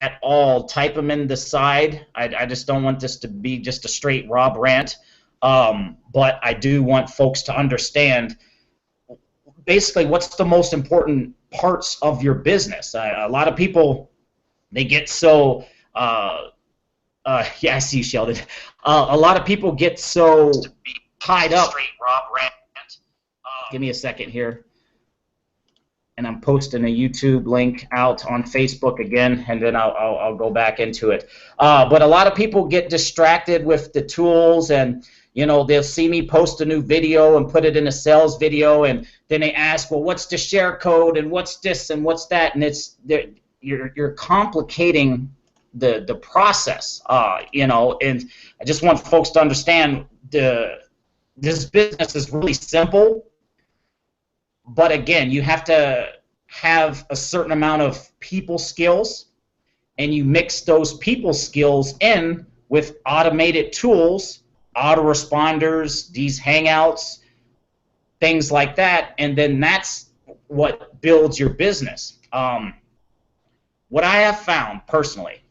at all, type them in the side. I just don't want this to be just a straight Rob rant. But I do want folks to understand basically what's the most important parts of your business. A lot of people, they get so yeah, I see you, Sheldon. A lot of people get so tied up. Straight Rob rant. Give me a second here. And I'm posting a YouTube link out on Facebook again, and then I'll go back into it. But a lot of people get distracted with the tools, and they'll see me post a new video and put it in a sales video, and then they ask, well, what's the share code, and what's this, and what's that, and you're complicating the process, and I just want folks to understand this business is really simple. But again, you have to have a certain amount of people skills, and you mix those people skills in with automated tools, autoresponders, these hangouts, things like that, and then that's what builds your business. What I have found personally,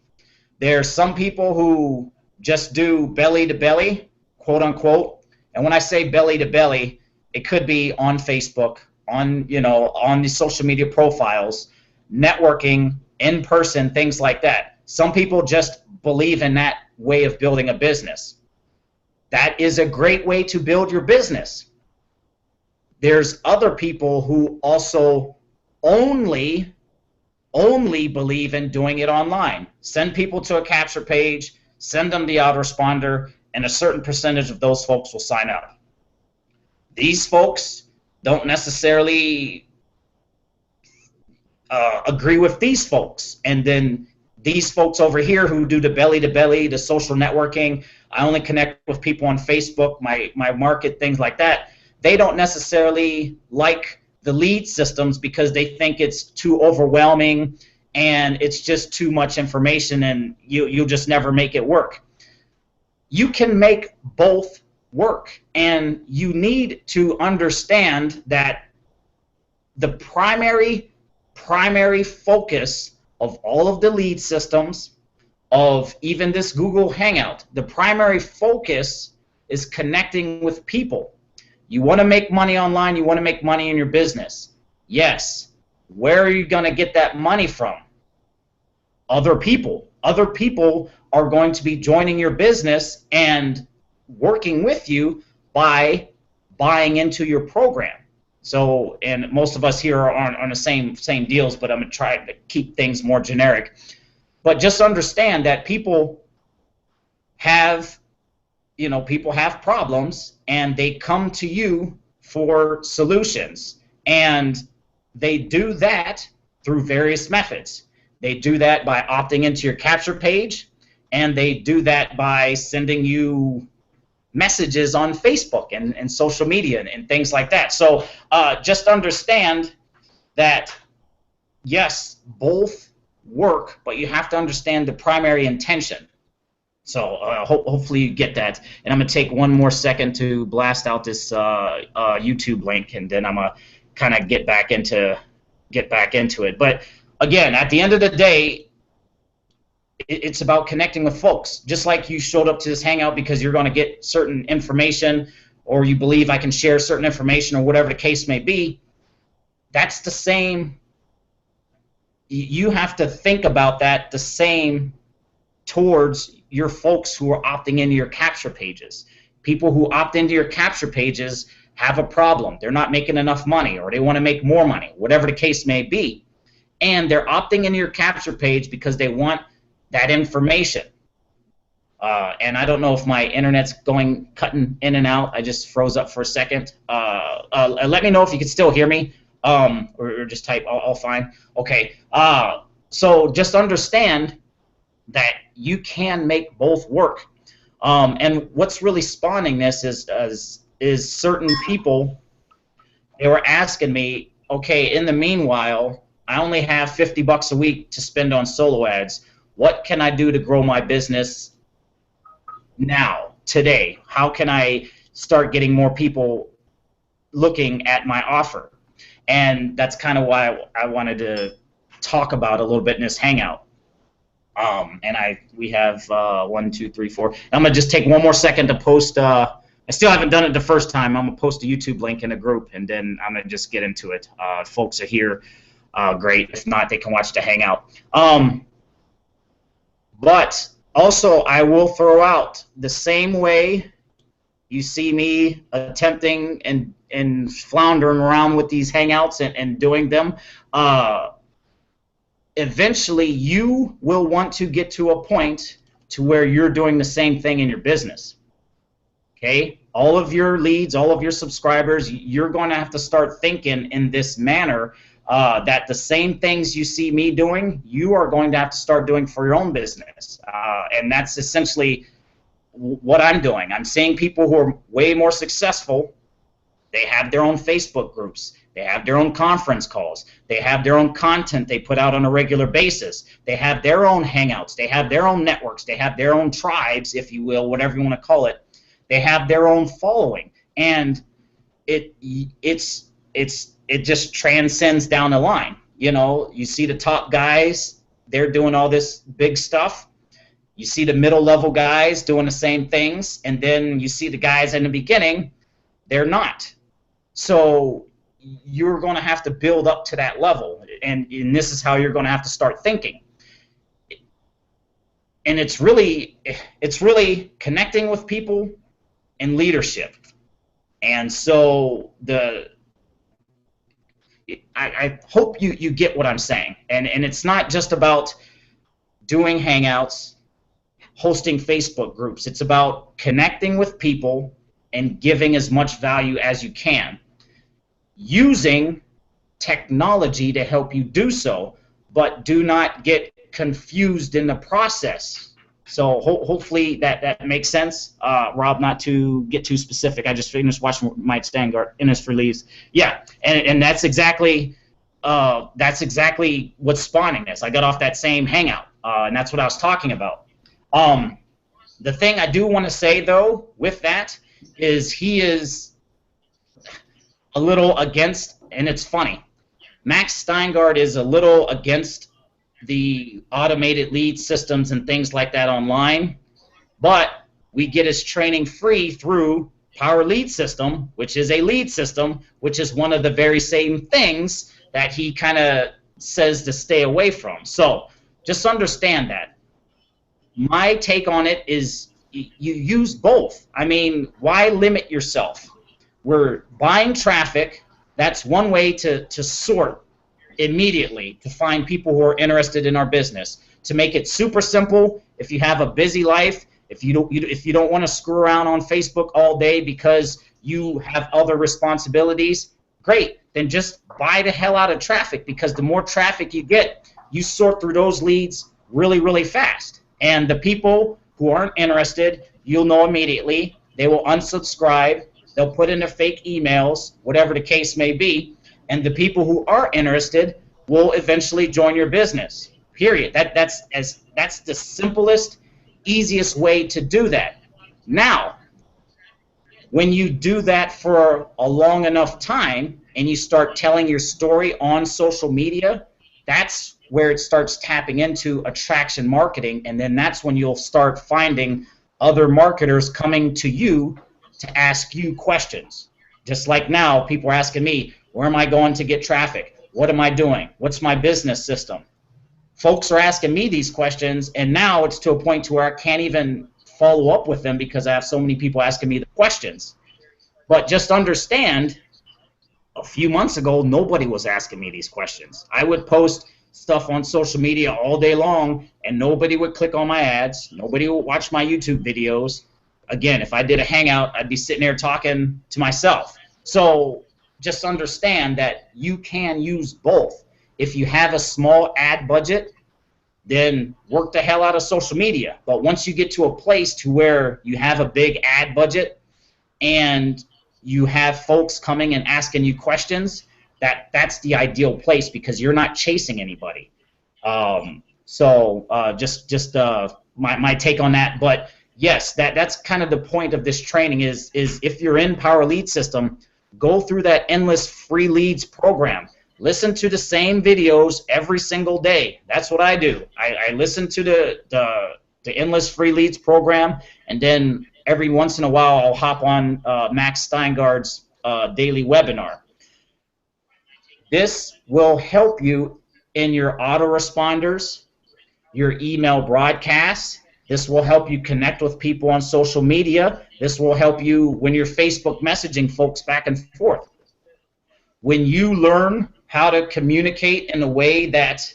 there's some people who just do belly to belly, quote unquote, and when I say belly to belly, it could be on Facebook, on the social media profiles, networking, in person, things like that. Some people just believe in that way of building a business. That is a great way to build your business. There's other people who also only believe in doing it online. Send people to a capture page, send them the autoresponder, and a certain percentage of those folks will sign up. These folks don't necessarily agree with these folks, and then these folks over here who do the belly to belly, the social networking, I only connect with people on Facebook, my market, things like that. They don't necessarily like the lead systems because they think it's too overwhelming and it's just too much information, and you'll just never make it work. You can make both work, and you need to understand that the primary focus of all of the lead systems, of even this Google Hangout, the primary focus is connecting with people. You want to make money online, you want to make money in your business. Yes. Where are you going to get that money from? Other people. Other people are going to be joining your business and working with you by buying into your program. So, and most of us here are on the same deals, but I'm going to try to keep things more generic. But just understand that people have problems, and they come to you for solutions, and they do that through various methods. They do that by opting into your capture page, and they do that by sending you messages on Facebook and social media and things like that. So just understand that, yes, both work, but you have to understand the primary intention. So hopefully you get that. And I'm going to take one more second to blast out this YouTube link, and then I'm going to kind of get back into it. But again, at the end of the day, it's about connecting with folks. Just like you showed up to this hangout because you're going to get certain information, or you believe I can share certain information, or whatever the case may be, that's the same. You have to think about that the same towards your folks who are opting into your capture pages. People who opt into your capture pages have a problem. They're not making enough money, or they want to make more money, whatever the case may be. And they're opting into your capture page because they want that information. And I don't know if my internet's cutting in and out. I just froze up for a second. Let me know if you can still hear me, or just type all fine. Okay. So just understand that you can make both work. And what's really spawning this is certain people, they were asking me, okay, in the meanwhile, I only have $50 a week to spend on solo ads. What can I do to grow my business now, today? How can I start getting more people looking at my offer? And that's kind of why I wanted to talk about a little bit in this hangout. And we have 1, 2, 3, 4. I'm gonna just take one more second to post. I still haven't done it the first time. I'm gonna post a YouTube link in a group, and then I'm gonna just get into it. If folks are here, great. If not, they can watch the hangout. But also, I will throw out the same way you see me attempting and floundering around with these hangouts and doing them. Eventually you will want to get to a point to where you're doing the same thing in your business. Okay? All of your leads, all of your subscribers, you're going to have to start thinking in this manner that the same things you see me doing, you are going to have to start doing for your own business. And that's essentially what I'm doing. I'm seeing people who are way more successful. They have their own Facebook groups. They have their own conference calls. They have their own content they put out on a regular basis. They have their own hangouts. They have their own networks. They have their own tribes, if you will, whatever you want to call it. They have their own following, and it just transcends down the line. You know, you see the top guys, they're doing all this big stuff. You see the middle level guys doing the same things, and then you see the guys in the beginning, they're not. So you're going to have to build up to that level, and this is how you're going to have to start thinking. And it's really connecting with people and leadership. And so I hope you get what I'm saying. And it's not just about doing hangouts, hosting Facebook groups. It's about connecting with people and giving as much value as you can, using technology to help you do so, but do not get confused in the process. So hopefully that makes sense. Rob, not to get too specific, I just finished watching Mike Stangard in his release. Yeah, and that's exactly what's spawning this. I got off that same hangout, and that's what I was talking about. The thing I do want to say, though, with that is he is a little against, and it's funny, Max Steingart is a little against the automated lead systems and things like that online, but we get his training free through Power Lead System, which is a lead system, which is one of the very same things that he kind of says to stay away from. So just understand that. My take on it is you use both. I mean, why limit yourself? We're buying traffic. That's one way to sort immediately to find people who are interested in our business. To make it super simple, if you have a busy life, if you don't want to screw around on Facebook all day because you have other responsibilities, great. Then just buy the hell out of traffic, because the more traffic you get, you sort through those leads really, really fast. And the people who aren't interested, you'll know immediately. They will unsubscribe. They'll put in their fake emails, whatever the case may be. And the people who are interested will eventually join your business. Period. That's the simplest, easiest way to do that. Now, when you do that for a long enough time and you start telling your story on social media, that's where it starts tapping into attraction marketing, and then that's when you'll start finding other marketers coming to you to ask you questions. Just like now, people are asking me, where am I going to get traffic? What am I doing? What's my business system? Folks are asking me these questions, and now it's to a point to where I can't even follow up with them because I have so many people asking me the questions. But just understand, a few months ago, nobody was asking me these questions. I would post stuff on social media all day long, and nobody would click on my ads. Nobody would watch my YouTube videos. Again, if I did a hangout, I'd be sitting there talking to myself. So just understand that you can use both. If you have a small ad budget, then work the hell out of social media. But once you get to a place to where you have a big ad budget and you have folks coming and asking you questions, that's the ideal place, because you're not chasing anybody. Just my take on that. But yes, that's kind of the point of this training is if you're in Power Lead System, go through that endless free leads program. Listen to the same videos every single day. That's what I do. I listen to the Endless Free Leads program, and then every once in a while I'll hop on Max Steingard's daily webinar. This will help you in your autoresponders, your email broadcasts. This will help you connect with people on social media. This will help you when you're Facebook messaging folks back and forth. When you learn how to communicate in a way that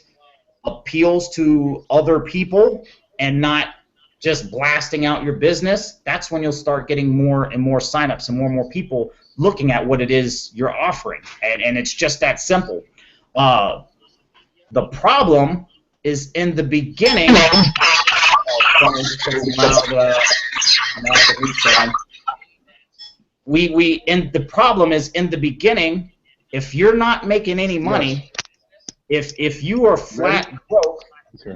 appeals to other people and not just blasting out your business, that's when you'll start getting more and more signups and more people looking at what it is you're offering. And it's just that simple. The problem is in the beginning. The problem is in the beginning. If you're not making any money, if you are flat broke,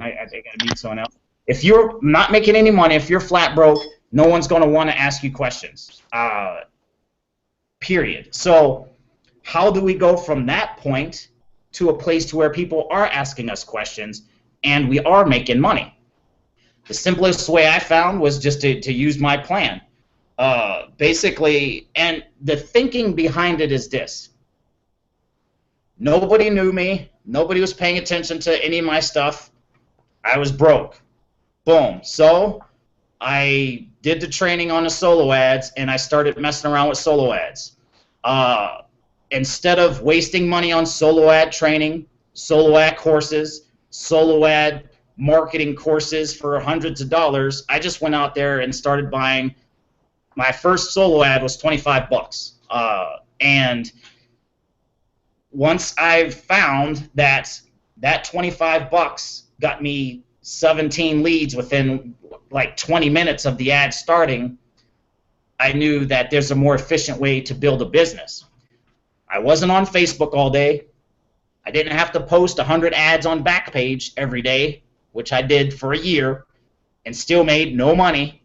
I think I need someone else. If you're not making any money, if you're flat broke, no one's going to want to ask you questions. Period. So how do we go from that point to a place to where people are asking us questions and we are making money? The simplest way I found was just to use my plan. Basically, and the thinking behind it is this. Nobody knew me. Nobody was paying attention to any of my stuff. I was broke. Boom. So I did the training on the solo ads, and I started messing around with solo ads. Instead of wasting money on solo ad training, solo ad courses, solo ad marketing courses for hundreds of dollars, I just went out there and started buying. My first solo ad was $25. And once I found that 25 bucks got me 17 leads within like 20 minutes of the ad starting, I knew that there's a more efficient way to build a business. I wasn't on Facebook all day. I didn't have to post 100 ads on Backpage every day, which I did for a year and still made no money.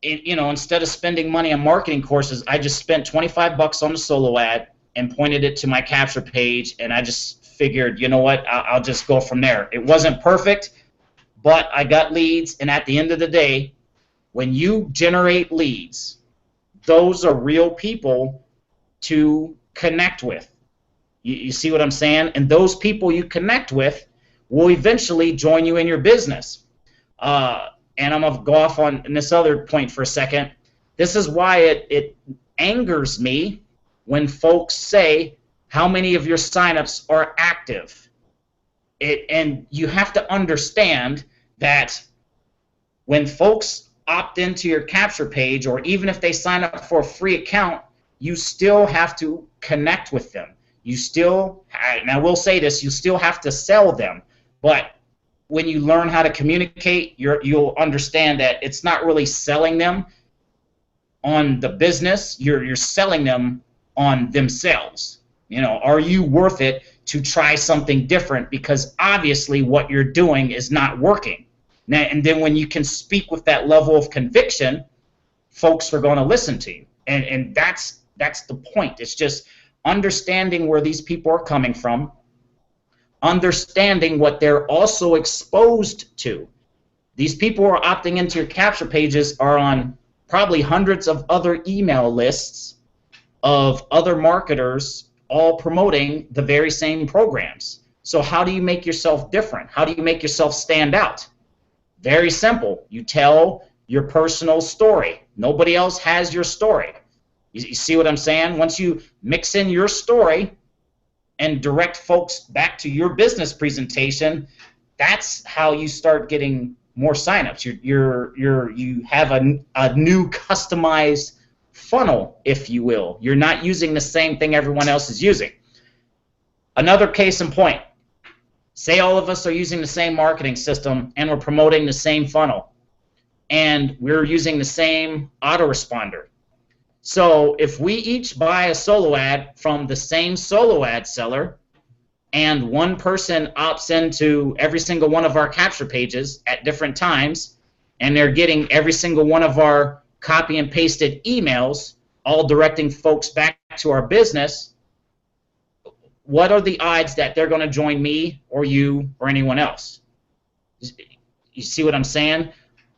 Instead of spending money on marketing courses, I just spent 25 bucks on the solo ad and pointed it to my capture page, and I just figured, you know what, I'll just go from there. It wasn't perfect, but I got leads, and at the end of the day, when you generate leads, those are real people to connect with. You see what I'm saying? And those people you connect with will eventually join you in your business. And I'm going to go off on this other point for a second. This is why it angers me when folks say, how many of your signups are active? And you have to understand that when folks opt into your capture page, or even if they sign up for a free account, you still have to connect with them. You still, and I will say this, you still have to sell them. But when you learn how to communicate, you'll understand that it's not really selling them on the business. You're selling them on themselves. Are you worth it to try something different? Because obviously what you're doing is not working. Now, and then when you can speak with that level of conviction, folks are going to listen to you. And that's the point. It's just understanding where these people are coming from, understanding what they're also exposed to. These people who are opting into your capture pages are on probably hundreds of other email lists of other marketers all promoting the very same programs. So how do you make yourself different? How do you make yourself stand out? Very simple. You tell your personal story. Nobody else has your story. You see what I'm saying? Once you mix in your story and direct folks back to your business presentation, that's how you start getting more signups. You have a new customized funnel, if you will. You're not using the same thing everyone else is using. Another case in point. Say all of us are using the same marketing system and we're promoting the same funnel, and we're using the same autoresponder. So if we each buy a solo ad from the same solo ad seller, and one person opts into every single one of our capture pages at different times, and they're getting every single one of our copy and pasted emails, all directing folks back to our business, what are the odds that they're going to join me or you or anyone else? You see what I'm saying?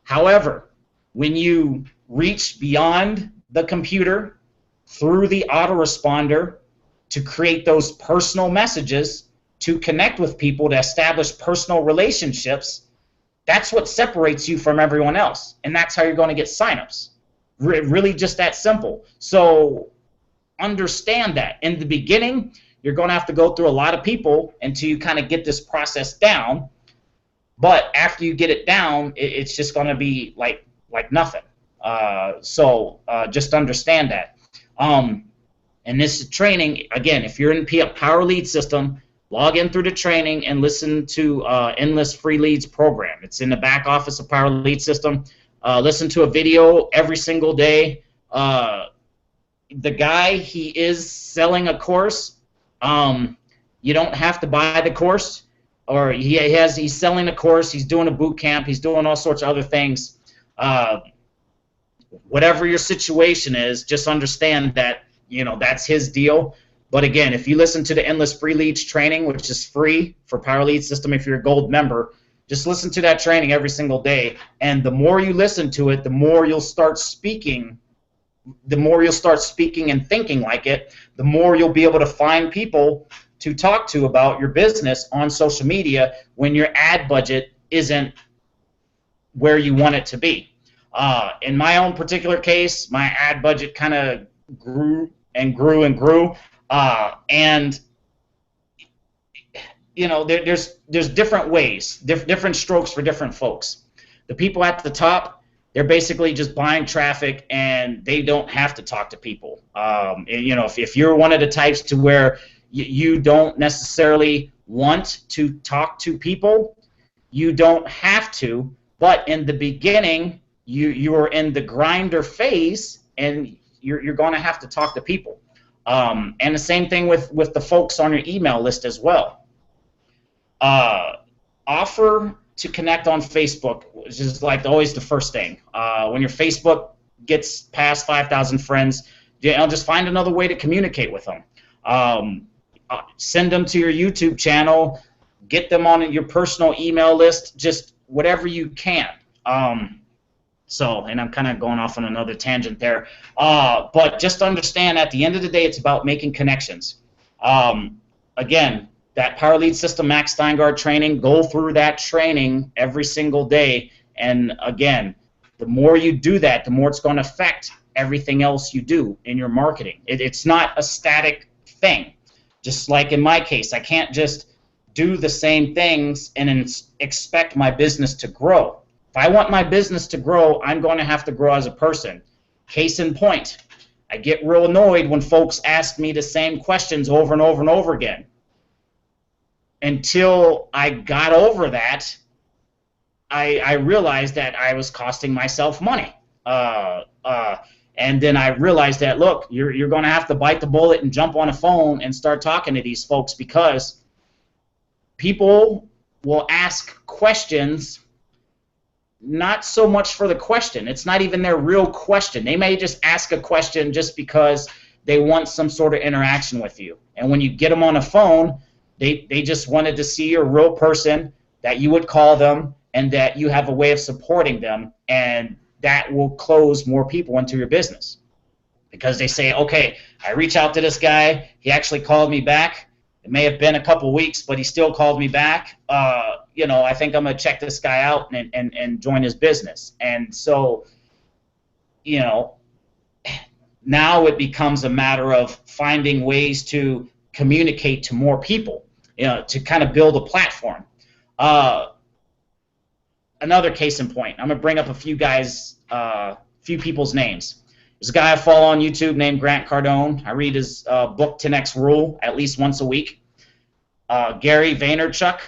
However, when you reach beyond the computer through the autoresponder to create those personal messages, to connect with people, to establish personal relationships, that's what separates you from everyone else. And that's how you're going to get signups. Really just that simple. So understand that. In the beginning, you're going to have to go through a lot of people until you kind of get this process down. But after you get it down, it's just going to be like nothing. So just understand that. And this training, again, if you're in Power Lead System, log in through the training and listen to Endless Free Leads program. It's in the back office of Power Lead System. Listen to a video every single day. The guy, he is selling a course. You don't have to buy the course, or he's selling a course. He's doing a boot camp. He's doing all sorts of other things. Whatever your situation is, just understand that that's his deal. But again, if you listen to the Endless Free Leads training, which is free for Power Lead System if you're a gold member, just listen to that training every single day. And the more you listen to it, the more you'll start speaking. The more you'll start speaking and thinking like it, the more you'll be able to find people to talk to about your business on social media when your ad budget isn't where you want it to be. In my own particular case, my ad budget kind of grew and grew and grew. And there's different ways, different strokes for different folks. The people at the top, they're basically just buying traffic, and they don't have to talk to people. If you're one of the types to where you don't necessarily want to talk to people, you don't have to. But in the beginning, you are in the grinder phase, and you're going to have to talk to people. And the same thing with the folks on your email list as well. Offer to connect on Facebook, which is like always the first thing. When your Facebook gets past 5,000 friends, just find another way to communicate with them. Send them to your YouTube channel, get them on your personal email list, just whatever you can. And I'm kind of going off on another tangent there. But just understand, at the end of the day, it's about making connections. Again, that Power Lead System Max Steingard training, go through that training every single day. And again, the more you do that, the more it's going to affect everything else you do in your marketing. It's not a static thing. Just like in my case, I can't just do the same things and expect my business to grow. If I want my business to grow, I'm going to have to grow as a person. Case in point, I get real annoyed when folks ask me the same questions over and over and over again. Until I got over that, I realized that I was costing myself money. And then I realized that, look, you're going to have to bite the bullet and jump on a phone and start talking to these folks, because people will ask questions not so much for the question. It's not even their real question. They may just ask a question just because they want some sort of interaction with you. And when you get them on a phone, they just wanted to see a real person, that you would call them, and that you have a way of supporting them, and that will close more people into your business. Because they say, okay, I reach out to this guy, he actually called me back. It may have been a couple weeks, but he still called me back. I think I'm going to check this guy out and join his business. And so, now it becomes a matter of finding ways to communicate to more people, to kind of build a platform. Another case in point, I'm going to bring up a few people's names. There's a guy I follow on YouTube named Grant Cardone. I read his book 10X Rule at least once a week. Gary Vaynerchuk,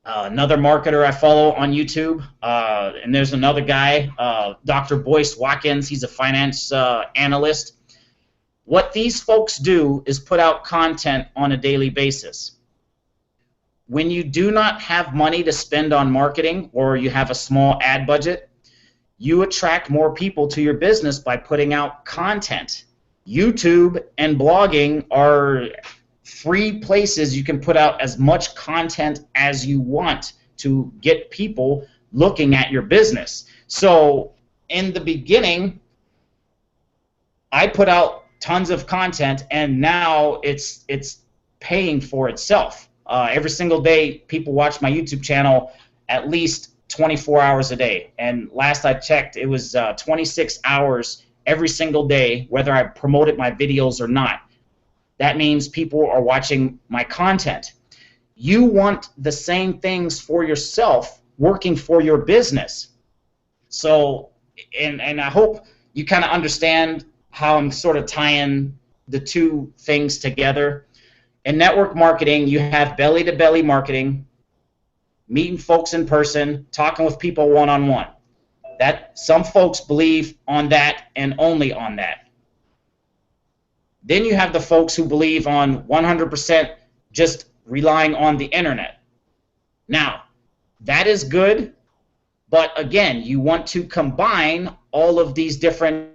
another marketer I follow on YouTube. And there's another guy, Dr. Boyce Watkins. He's a finance analyst. What these folks do is put out content on a daily basis. When you do not have money to spend on marketing, or you have a small ad budget, you attract more people to your business by putting out content. YouTube and blogging are free places you can put out as much content as you want to get people looking at your business. So in the beginning, I put out tons of content, and now it's paying for itself. Every single day, people watch my YouTube channel at least 24 hours a day. And last I checked, it was 26 hours every single day, whether I promoted my videos or not. That means people are watching my content. You want the same things for yourself working for your business. So, and I hope you kind of understand how I'm sort of tying the two things together. In network marketing, you have belly-to-belly marketing, meeting folks in person, talking with people one-on-one. That some folks believe on that and only on that. Then you have the folks who believe on 100% just relying on the internet. Now, that is good, but again, you want to combine all of these different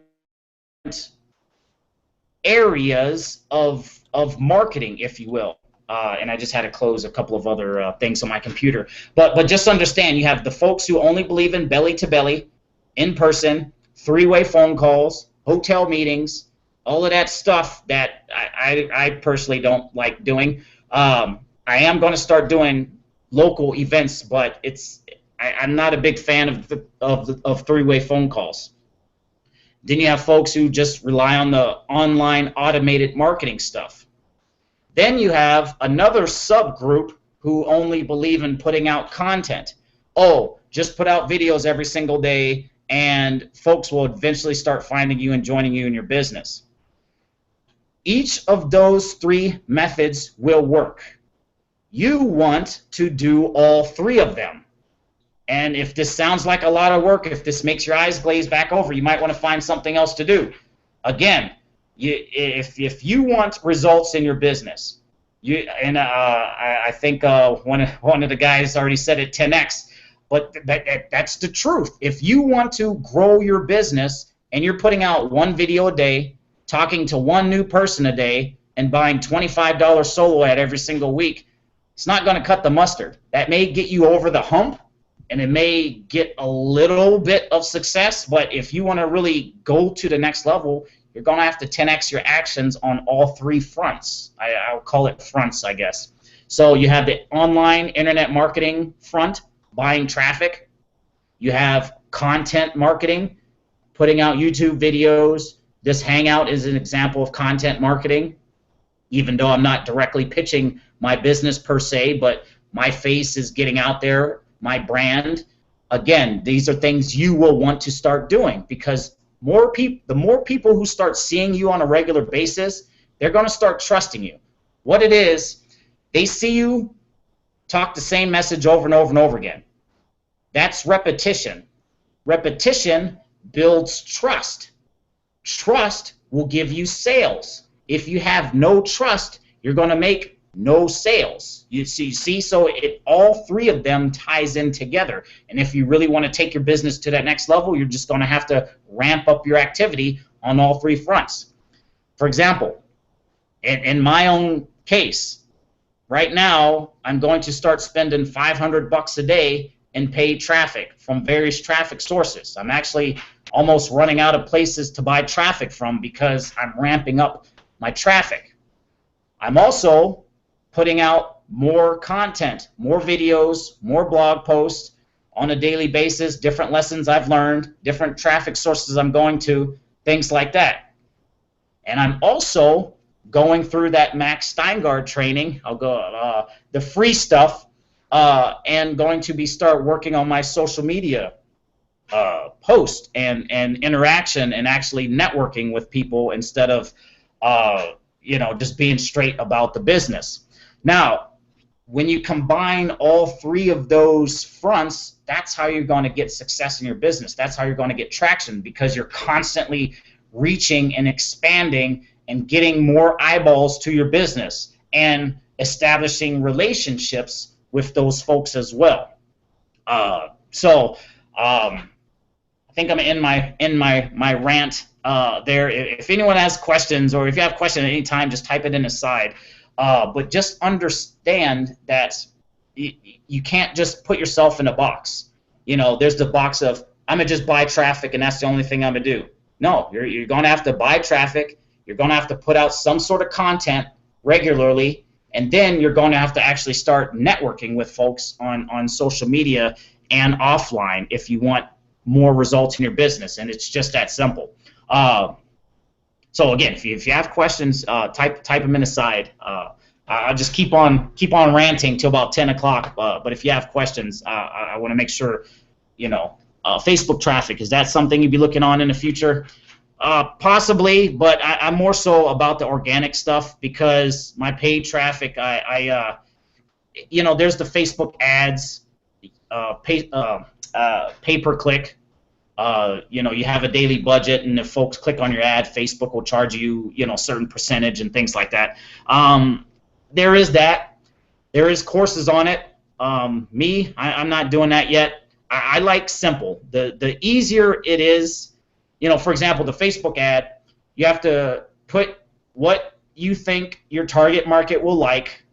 areas of marketing, if you will. And I just had to close a couple of other things on my computer. But just understand, you have the folks who only believe in belly-to-belly, in-person, three-way phone calls, hotel meetings, all of that stuff that I personally don't like doing. I am going to start doing local events, but I'm not a big fan of three-way phone calls. Then you have folks who just rely on the online automated marketing stuff. Then you have another subgroup who only believe in putting out content. Oh, just put out videos every single day and folks will eventually start finding you and joining you in your business. Each of those three methods will work. You want to do all three of them. And if this sounds like a lot of work, if this makes your eyes glaze back over, you might want to find something else to do. Again, if you want results in your business, I think one of the guys already said it, 10x, but that's the truth. If you want to grow your business and you're putting out one video a day, talking to one new person a day, and buying $25 solo ad every single week, it's not going to cut the mustard. That may get you over the hump, and it may get a little bit of success, but if you want to really go to the next level, you're going to have to 10x your actions on all three fronts. I'll call it fronts, I guess. So you have the online internet marketing front, buying traffic. You have content marketing, putting out YouTube videos. This Hangout is an example of content marketing, even though I'm not directly pitching my business per se, but my face is getting out there, my brand. Again, these are things you will want to start doing, because the more people who start seeing you on a regular basis, they're going to start trusting you. What it is, they see you talk the same message over and over and over again. That's repetition. Repetition builds trust. Trust will give you sales. If you have no trust, you're going to make no sales. You see, so all three of them ties in together. And if you really want to take your business to that next level, you're just going to have to ramp up your activity on all three fronts. For example, in my own case, right now, I'm going to start spending $500 a day in paid traffic from various traffic sources. I'm actually almost running out of places to buy traffic from because I'm ramping up my traffic. I'm also putting out more content, more videos, more blog posts on a daily basis, different lessons I've learned, different traffic sources I'm going to, things like that. And I'm also going through that Max Steingard training. I'll go the free stuff, and going to start working on my social media post and interaction and actually networking with people instead of just being straight about the business. Now, when you combine all three of those fronts, that's how you're going to get success in your business. That's how you're going to get traction, because you're constantly reaching and expanding and getting more eyeballs to your business and establishing relationships with those folks as well. I think I'm in my rant there. If anyone has questions, or if you have questions at any time, just type it in the side. But just understand that you can't just put yourself in a box. There's the box of, I'm going to just buy traffic and that's the only thing I'm going to do. No, you're going to have to buy traffic. You're going to have to put out some sort of content regularly, and then you're going to have to actually start networking with folks on social media and offline if you want more results in your business, and it's just that simple. So again, if you have questions, type them in aside. I'll just keep on ranting till about 10 o'clock. But if you have questions, I want to make sure, Facebook traffic, is that something you'd be looking on in the future? Possibly, but I'm more so about the organic stuff, because my paid traffic, there's the Facebook ads, pay per click. You have a daily budget, and if folks click on your ad, Facebook will charge you, a certain percentage and things like that. There is that. There is courses on it. I'm not doing that yet. I like simple. The easier it is, for example, the Facebook ad, you have to put what you think your target market will like,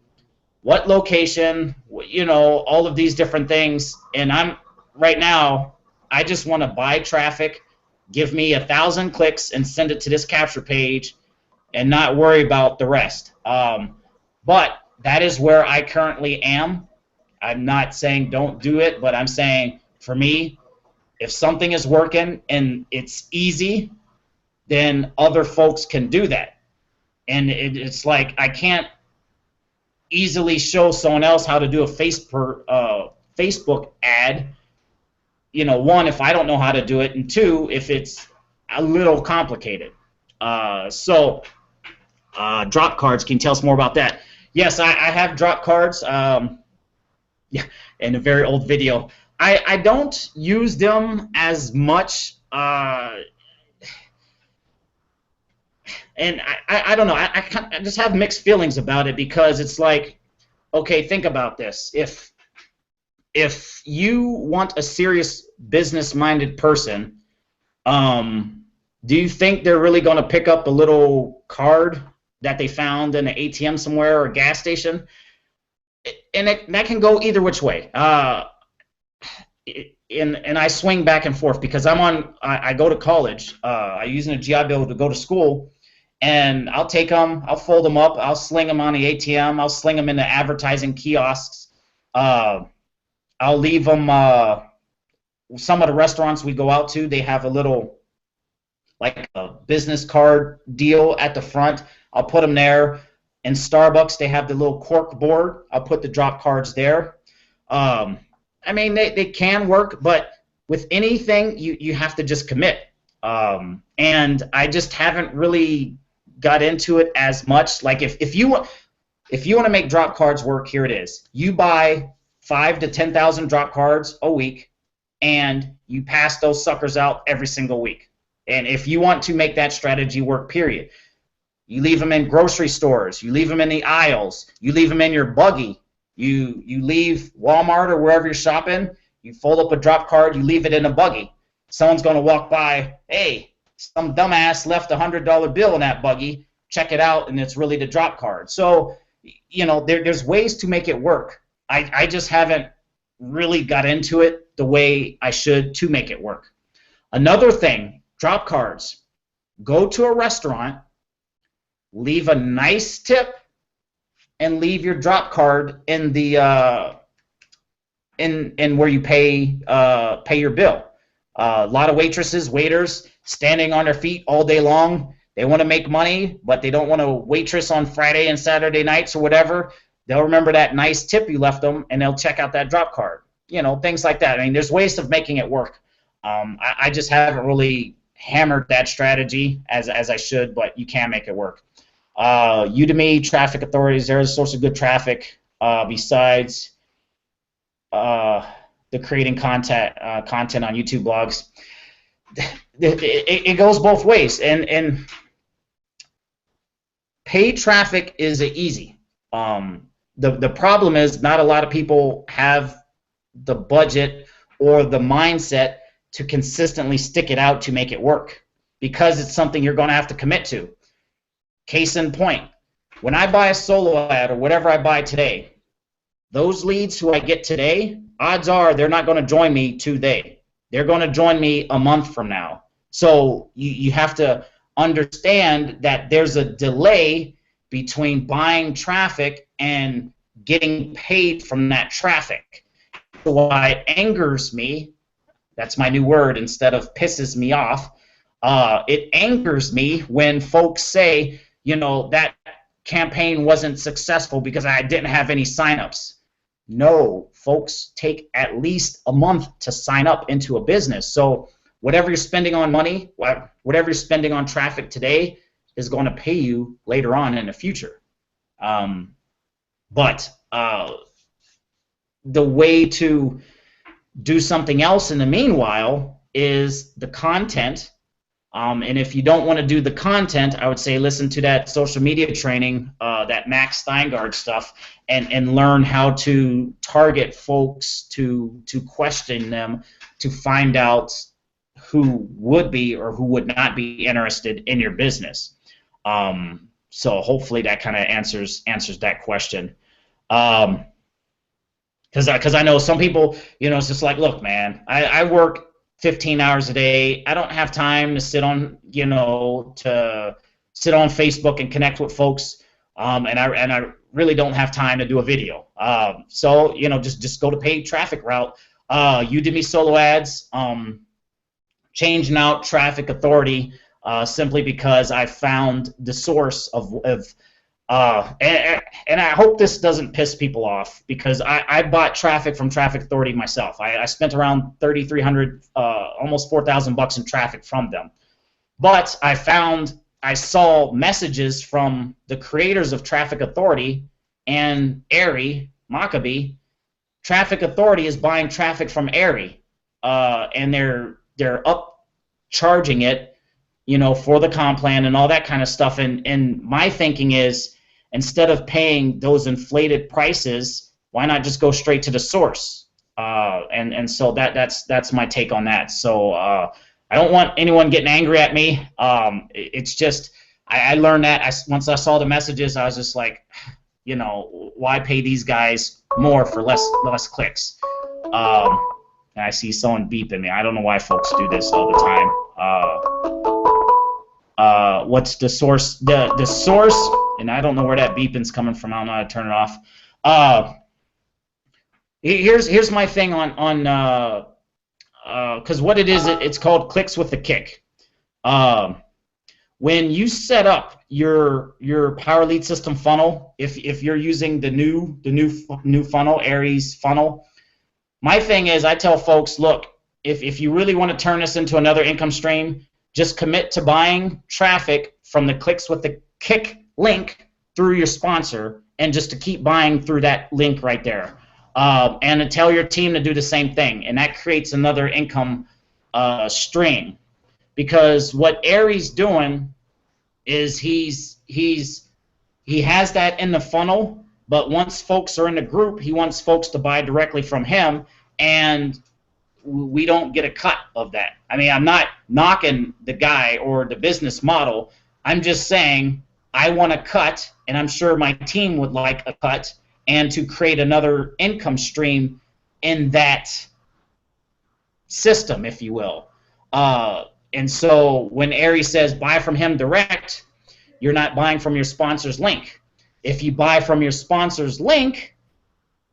what location, all of these different things. And right now, I just want to buy traffic, give me 1,000 clicks, and send it to this capture page, and not worry about the rest. But that is where I currently am. I'm not saying don't do it, but I'm saying, for me, if something is working and it's easy, then other folks can do that. And it's like, I can't easily show someone else how to do a Facebook ad. One, if I don't know how to do it, and two, if it's a little complicated. So drop cards, can you tell us more about that? Yes, I have drop cards. Yeah, in a very old video. I don't use them as much, and I don't know. I just have mixed feelings about it, because it's like, okay, think about this. If you want a serious business-minded person, do you think they're really going to pick up a little card that they found in an ATM somewhere or a gas station? And that can go either which way. And I swing back and forth, because I go to college. I use a GI Bill to go to school, and I'll take them, I'll fold them up, I'll sling them on the ATM, I'll sling them into advertising kiosks. I'll leave them. Some of the restaurants we go out to, they have a little, like a business card deal at the front. I'll put them there. In Starbucks, they have the little cork board. I'll put the drop cards there. I mean, they can work, but with anything, you have to just commit. And I just haven't really got into it as much. Like, if you want to make drop cards work, here it is. You buy 5,000 to 10,000 drop cards a week, and you pass those suckers out every single week. And if you want to make that strategy work, period, you leave them in grocery stores, you leave them in the aisles, you leave them in your buggy, you leave Walmart or wherever you're shopping, you fold up a drop card, you leave it in a buggy. Someone's going to walk by, hey, some dumbass left a $100 bill in that buggy, check it out, and it's really the drop card. So, there's ways to make it work. I just haven't really got into it the way I should to make it work. Another thing, drop cards. Go to a restaurant, leave a nice tip, and leave your drop card in the in where you pay your bill. A lot of waitresses, waiters, standing on their feet all day long. They want to make money, but they don't want to waitress on Friday and Saturday nights or whatever. They'll remember that nice tip you left them, and they'll check out that drop card. Things like that. I mean, there's ways of making it work. I just haven't really hammered that strategy as I should, but you can make it work. Udemy, traffic authorities, there's a source of good traffic besides the creating content on YouTube blogs. It goes both ways, and paid traffic is easy. The problem is not a lot of people have the budget or the mindset to consistently stick it out to make it work, because it's something you're going to have to commit to. Case in point, When I buy a solo ad or whatever I buy today, those leads who I get today, odds are they're not going to join me today. They're going to join me a month from now. So you have to understand that there's a delay between buying traffic and getting paid from that traffic. Why it angers me, that's my new word instead of pisses me off, it angers me when folks say, that campaign wasn't successful because I didn't have any signups. No, folks take at least a month to sign up into a business. So whatever you're spending on money, whatever you're spending on traffic today is going to pay you later on in the future. But the way to do something else in the meanwhile is the content. And if you don't want to do the content, I would say listen to that social media training, that Max Steingard stuff, and learn how to target folks, to question them, to find out who would be or who would not be interested in your business. So hopefully that kind of answers that question. Because I know some people, it's just like, look, man, I work 15 hours a day. I don't have time to sit on, Facebook and connect with folks, and I really don't have time to do a video. So just go to paid traffic route. Udemy solo ads, changing out Traffic Authority, simply because I found the source of and I hope this doesn't piss people off, because I bought traffic from Traffic Authority myself. I spent around $3,300, almost $4,000 in traffic from them. But I saw messages from the creators of Traffic Authority and Airy, Maccabee. Traffic Authority is buying traffic from Airy, and they're upcharging it, for the comp plan and all that kind of stuff. And my thinking is, instead of paying those inflated prices, why not just go straight to the source? And so that's my take on that. So I don't want anyone getting angry at me. It's just I learned that once I saw the messages, I was just like, why pay these guys more for less clicks? And I see someone beeping me. I don't know why folks do this all the time. What's the source? The source, and I don't know where that beeping's coming from. I don't know how to turn it off. Here's my thing on because what it is, it's called clicks with the kick. When you set up your Power Lead System funnel, if you're using the new funnel, Aries funnel, my thing is, I tell folks, look, if you really want to turn this into another income stream, just commit to buying traffic from the clicks with the kick link through your sponsor, and just to keep buying through that link right there. And to tell your team to do the same thing, and that creates another income stream. Because what Aries doing is he has that in the funnel, but once folks are in the group, he wants folks to buy directly from him, and we don't get a cut of that. I mean, I'm not knocking the guy or the business model. I'm just saying I want a cut, and I'm sure my team would like a cut, and to create another income stream in that system, if you will. And so when Aries says buy from him direct, you're not buying from your sponsor's link. If you buy from your sponsor's link,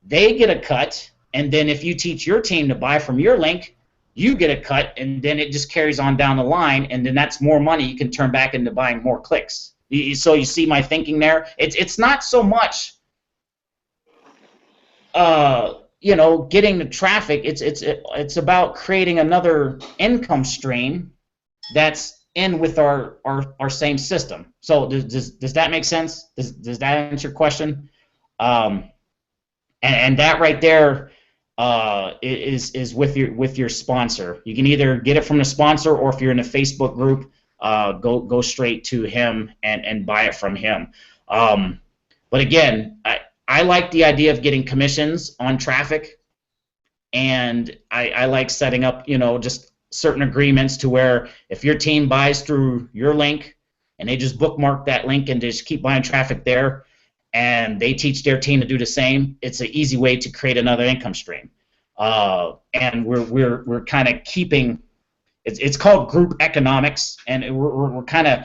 they get a cut, and then if you teach your team to buy from your link, you get a cut, and then it just carries on down the line, and then that's more money you can turn back into buying more clicks. So you see my thinking there? It's not so much getting the traffic. It's about creating another income stream that's in with our same system. So does that make sense? Does that answer your question? And that right there is with your sponsor. You can either get it from the sponsor, or if you're in a Facebook group, go straight to him and buy it from him. But again, I like the idea of getting commissions on traffic, and I like setting up just certain agreements to where if your team buys through your link and they just bookmark that link and just keep buying traffic there, and they teach their team to do the same, it's an easy way to create another income stream. And we're kind of keeping, it's called group economics, and we're kind of,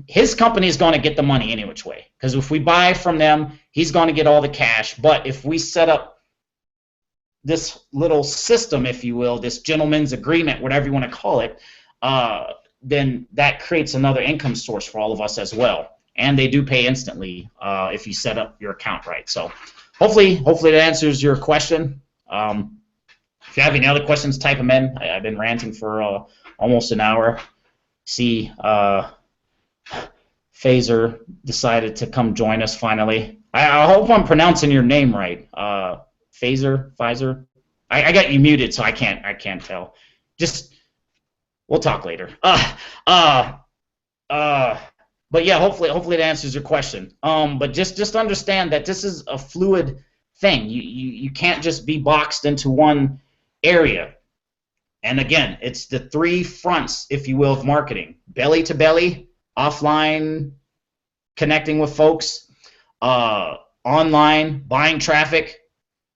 his company is going to get the money any which way, because if we buy from them, he's going to get all the cash. But if we set up this little system, if you will, this gentleman's agreement, whatever you want to call it, then that creates another income source for all of us as well. And they do pay instantly if you set up your account right. So hopefully that answers your question. If you have any other questions, type them in. I've been ranting for almost an hour. See, Phaser decided to come join us finally. I hope I'm pronouncing your name right. Phaser. I got you muted, so I can't tell. Just, we'll talk later. But yeah, hopefully it answers your question. But just understand that this is a fluid thing. You can't just be boxed into one area. And again, it's the three fronts, if you will, of marketing: belly to belly, offline, connecting with folks, online, buying traffic,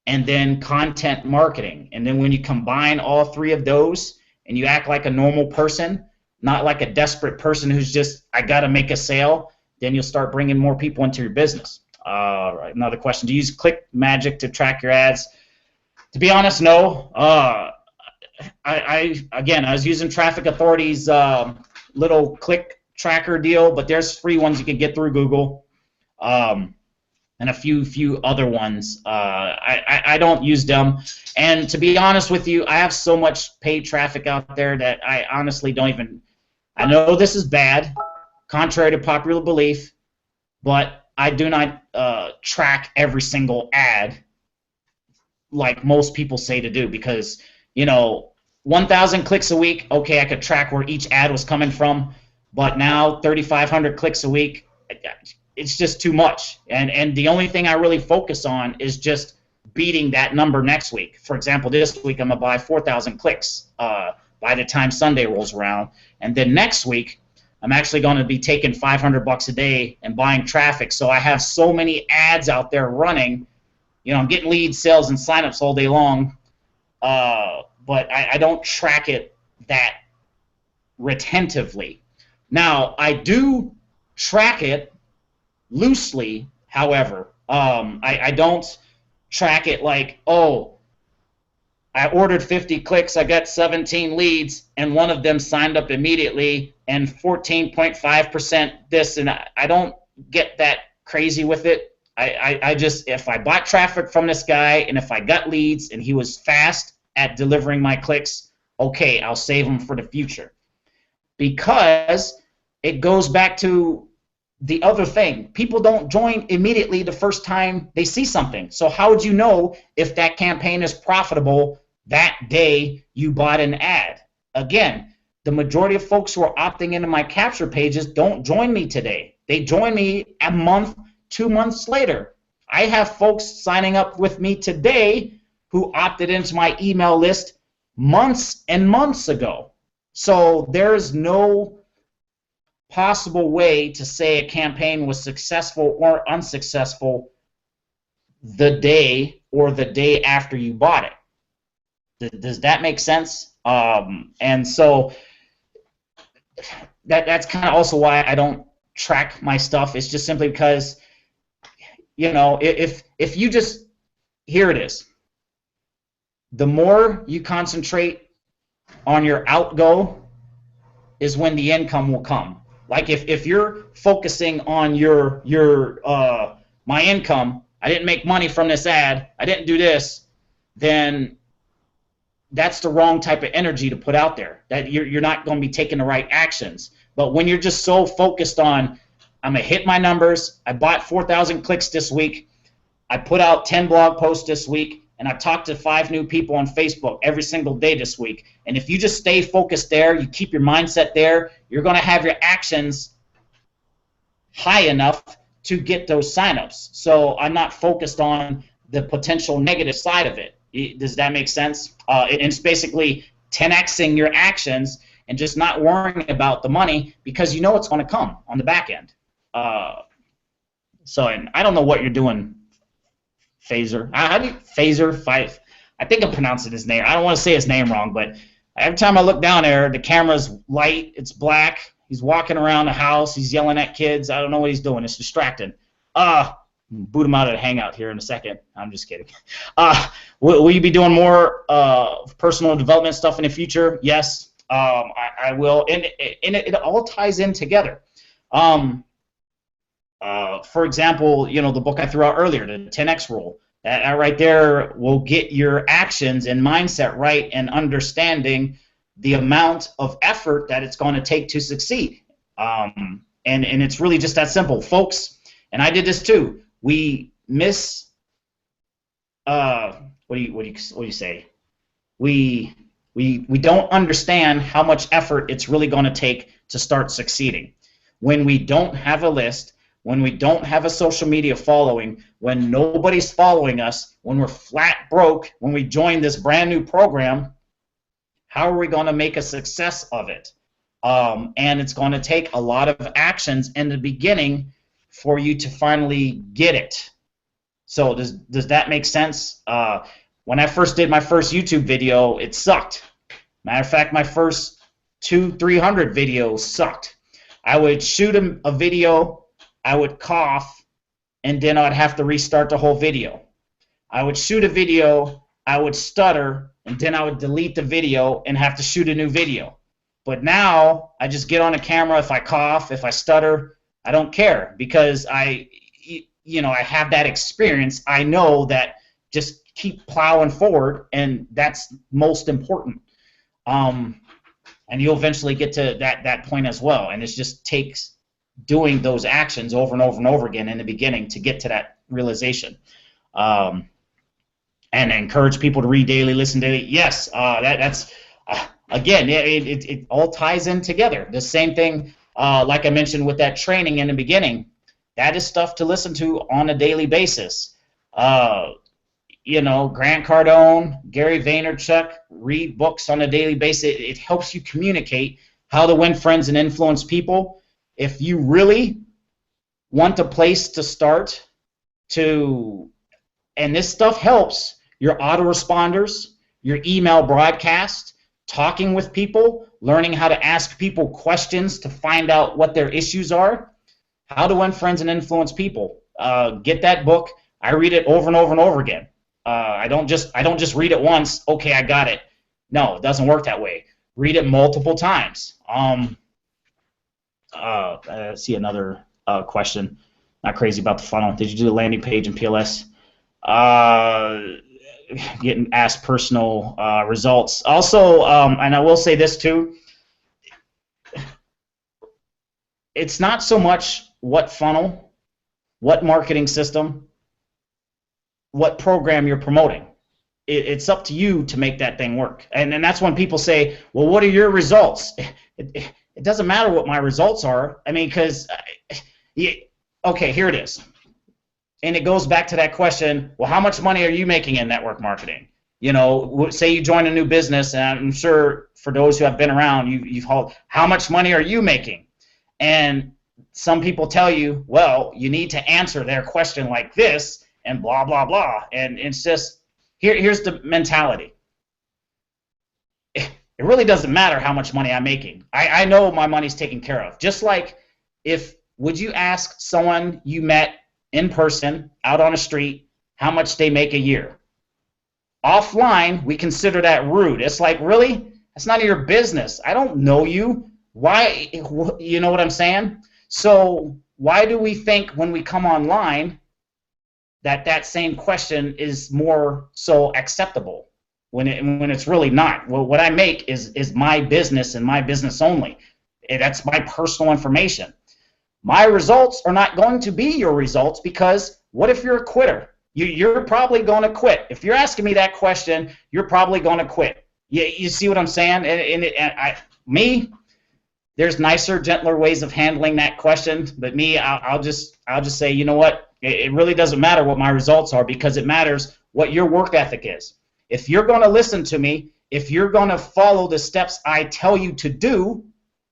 and then content marketing. And then when you combine all three of those and you act like a normal person, not like a desperate person who's just, I got to make a sale, then you'll start bringing more people into your business. Right, another question: do you use Click Magic to track your ads? To be honest, no. I was using Traffic Authority's little click tracker deal, but there's free ones you can get through Google, and a few other ones. I don't use them, and to be honest with you, I have so much paid traffic out there that I honestly don't even. I know this is bad, contrary to popular belief, but I do not track every single ad like most people say to do, because 1,000 clicks a week, okay, I could track where each ad was coming from, but now 3,500 clicks a week, it's just too much. And the only thing I really focus on is just beating that number next week. For example, this week I'm going to buy 4,000 clicks by the time Sunday rolls around. And then next week, I'm actually going to be taking $500 a day and buying traffic. So I have so many ads out there running. I'm getting leads, sales, and signups all day long. But I don't track it that retentively. Now, I do track it loosely, however. I don't track it like, oh, I ordered 50 clicks, I got 17 leads, and one of them signed up immediately, and 14.5% this, and I don't get that crazy with it. I just, if I bought traffic from this guy, and if I got leads, and he was fast at delivering my clicks, okay, I'll save them for the future. Because it goes back to the other thing. People don't join immediately the first time they see something. So how would you know if that campaign is profitable that day you bought an ad? Again, the majority of folks who are opting into my capture pages don't join me today. They join me a month, 2 months later. I have folks signing up with me today who opted into my email list months and months ago. So there's no possible way to say a campaign was successful or unsuccessful the day or the day after you bought it. Does that make sense? And so that's kind of also why I don't track my stuff. It's just simply because, if you just, here it is. The more you concentrate on your outgo is when the income will come. Like if you're focusing on your my income, I didn't make money from this ad, I didn't do this, then that's the wrong type of energy to put out there. That you're not going to be taking the right actions. But when you're just so focused on, I'm going to hit my numbers, I bought 4,000 clicks this week, I put out 10 blog posts this week, and I've talked to 5 new people on Facebook every single day this week. And if you just stay focused there, you keep your mindset there, you're going to have your actions high enough to get those signups. So I'm not focused on the potential negative side of it. Does that make sense? It's basically 10xing your actions and just not worrying about the money because you know it's going to come on the back end. So, and I don't know what you're doing, Phaser. How do you, Phaser? Five. I think I'm pronouncing his name. I don't want to say his name wrong, but every time I look down there, the camera's light. It's black. He's walking around the house. He's yelling at kids. I don't know what he's doing. It's distracting. Boot him out of the hangout here in a second. I'm just kidding. Will you be doing more personal development stuff in the future? Yes, I will. And it all ties in together. For example, you know, the book I threw out earlier, the 10X rule. That right there will get your actions and mindset right and understanding the amount of effort that it's going to take to succeed. And it's really just that simple, folks. And I did this too. We miss. What do you say? We don't understand how much effort it's really going to take to start succeeding. When we don't have a list, when we don't have a social media following, when nobody's following us, when we're flat broke, when we join this brand new program, how are we going to make a success of it? And it's going to take a lot of actions in the beginning for you to finally get it. So does that make sense? When I first did my first YouTube video, it sucked. Matter of fact, my first 200-300 videos sucked. I would shoot a video, I would cough, and then I'd have to restart the whole video. I would shoot a video, I would stutter, and then I would delete the video and have to shoot a new video. But now I just get on the camera. If I cough, if I stutter, I don't care because I have that experience. I know that just keep plowing forward, and that's most important. And you'll eventually get to that point as well. And it just takes doing those actions over and over and over again in the beginning to get to that realization. And encourage people to read daily, listen daily. Yes, that's again, it all ties in together. The same thing, like I mentioned with that training in the beginning, that is stuff to listen to on a daily basis. Grant Cardone, Gary Vaynerchuk, read books on a daily basis. It helps you communicate how to win friends and influence people. If you really want a place to start and this stuff helps, your autoresponders, your email broadcast, talking with people, learning how to ask people questions to find out what their issues are, how to win friends and influence people. Get that book. I read it over and over and over again. I don't just read it once. Okay, I got it. No, it doesn't work that way. Read it multiple times. See another question. Not crazy about the funnel. Did you do the landing page in PLS? Getting asked personal results. Also, and I will say this too, it's not so much what funnel, what marketing system, what program you're promoting. It's up to you to make that thing work. And that's when people say, well, what are your results? It doesn't matter what my results are. I mean, because, okay, here it is. And it goes back to that question, well, how much money are you making in network marketing? Say you join a new business, and I'm sure for those who have been around, you've heard, how much money are you making? And some people tell you, well, you need to answer their question like this, and blah, blah, blah. And it's just, here's the mentality. It really doesn't matter how much money I'm making. I know my money's taken care of. Just like would you ask someone you met in person, out on the street, how much they make a year? Offline, we consider that rude. It's like, really? That's none of your business. I don't know you. Why? You know what I'm saying? So why do we think when we come online that same question is more so acceptable when it's really not? Well, what I make is my business and my business only. That's my personal information. My results are not going to be your results, because what if you're a quitter? You're probably going to quit. If you're asking me that question, you're probably going to quit. You see what I'm saying? And there's nicer, gentler ways of handling that question. But me, I'll just say, you know what? It really doesn't matter what my results are, because it matters what your work ethic is. If you're going to listen to me, if you're going to follow the steps I tell you to do,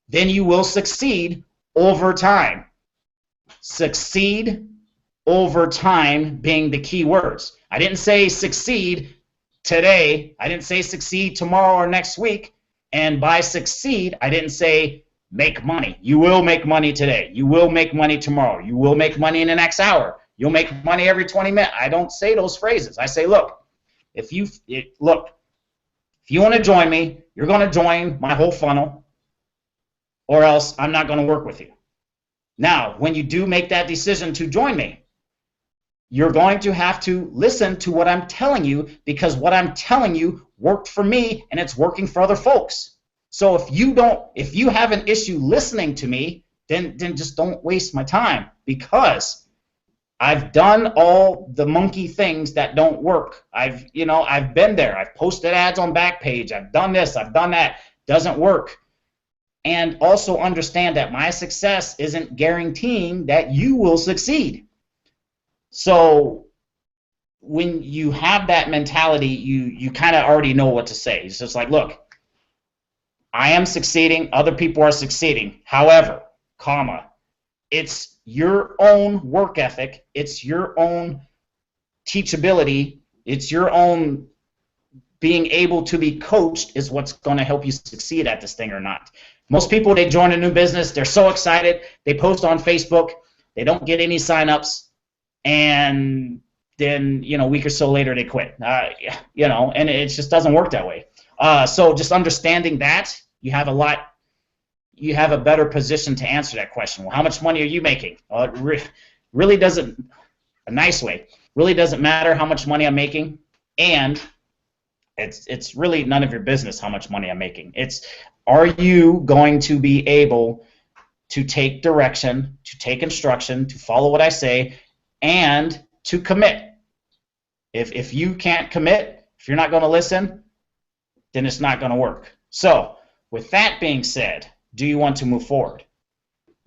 then you will succeed over time. Succeed over time being the key words. I didn't say succeed today. I didn't say succeed tomorrow or next week. And by succeed, I didn't say make money. You will make money today. You will make money tomorrow. You will make money in the next hour. You'll make money every 20 minutes. I don't say those phrases. I say, look, if you want to join me, you're going to join my whole funnel, or else I'm not going to work with you. Now, when you do make that decision to join me, you're going to have to listen to what I'm telling you, because what I'm telling you worked for me and it's working for other folks. So if you have an issue listening to me, then just don't waste my time, because I've done all the monkey things that don't work. I've been there. I've posted ads on Backpage. I've done this. I've done that. Doesn't work. And also understand that my success isn't guaranteeing that you will succeed. So when you have that mentality, you kind of already know what to say. It's just like, look, I am succeeding. Other people are succeeding. However, it's your own work ethic. It's your own teachability. It's your own being able to be coached is what's going to help you succeed at this thing or not. Most people, they join a new business. They're so excited. They post on Facebook. They don't get any signups. And then, a week or so later, they quit. And it just doesn't work that way. So just understanding that, you have a better position to answer that question. Well, how much money are you making? Well, it really doesn't, a nice way, really doesn't matter how much money I'm making, and it's really none of your business how much money I'm making. It's, are you going to be able to take direction, to take instruction, to follow what I say, and to commit? If you can't commit, if you're not going to listen, then it's not going to work. So with that being said, do you want to move forward?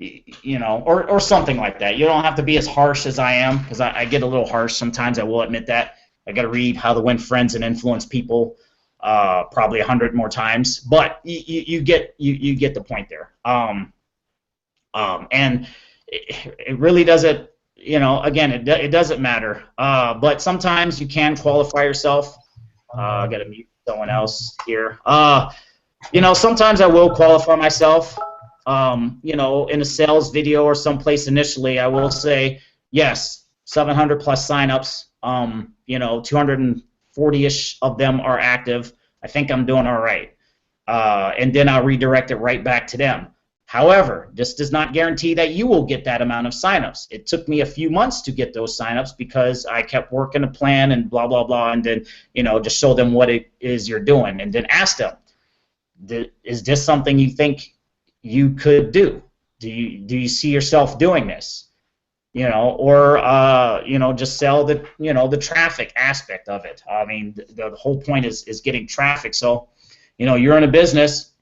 Or something like that. You don't have to be as harsh as I am, because I get a little harsh sometimes. I will admit that. I got to read How to Win Friends and Influence People probably 100 more times, but you get the point there. And it really doesn't. Again, it doesn't matter. But sometimes you can qualify yourself. I got to mute someone else here. Sometimes I will qualify myself. In a sales video or someplace initially, I will say, yes, 700 plus signups. 240-ish of them are active. I think I'm doing all right. And then I'll redirect it right back to them. However, this does not guarantee that you will get that amount of signups. It took me a few months to get those signups because I kept working a plan and blah, blah, blah, and then, just show them what it is you're doing, and then ask them, is this something you think you could do? Do you see yourself doing this? Or just sell the traffic aspect of it. I mean, the whole point is getting traffic. So, you're in a business,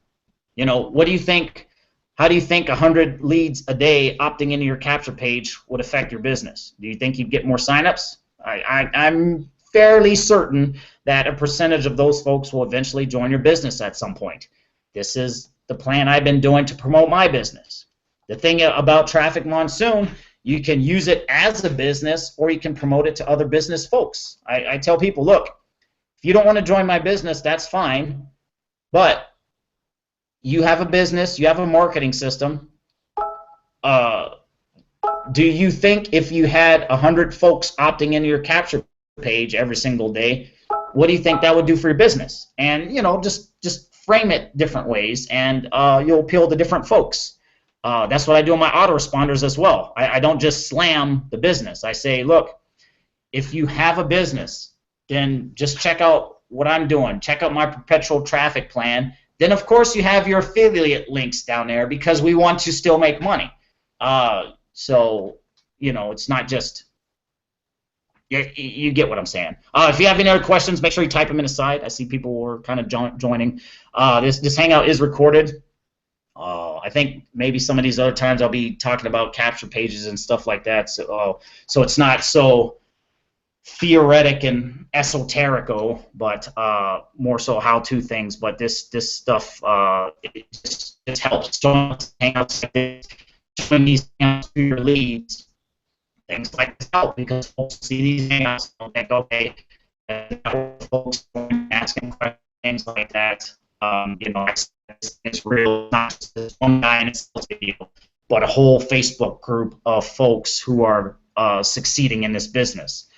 what do you think? How do you think 100 leads a day opting into your capture page would affect your business? Do you think you'd get more signups? I'm fairly certain that a percentage of those folks will eventually join your business at some point. This is the plan I've been doing to promote my business. The thing about Traffic Monsoon, you can use it as a business, or you can promote it to other business folks. I tell people, look, if you don't want to join my business, that's fine, but you have a business, you have a marketing system. Do you think if you had 100 folks opting into your capture page every single day, what do you think that would do for your business? And just frame it different ways, and you'll appeal to different folks. That's what I do in my autoresponders as well. I don't just slam the business. I say, look, if you have a business, then just check out what I'm doing. Check out my perpetual traffic plan. Then, of course, you have your affiliate links down there, because we want to still make money. So, it's not just, you get what I'm saying. If you have any other questions, make sure you type them in the side. I see people were kind of joining. This Hangout is recorded. I think maybe some of these other times I'll be talking about capture pages and stuff like that. So it's not so theoretic and esoterico, but more so how-to things. But this stuff it just helps. Showing hangouts like this, showing these hangouts to your leads, things like this help because folks see these hangouts and think, okay, folks asking questions, things like that. It's real, not just this one guy in a sales video, but a whole Facebook group of folks who are succeeding in this business.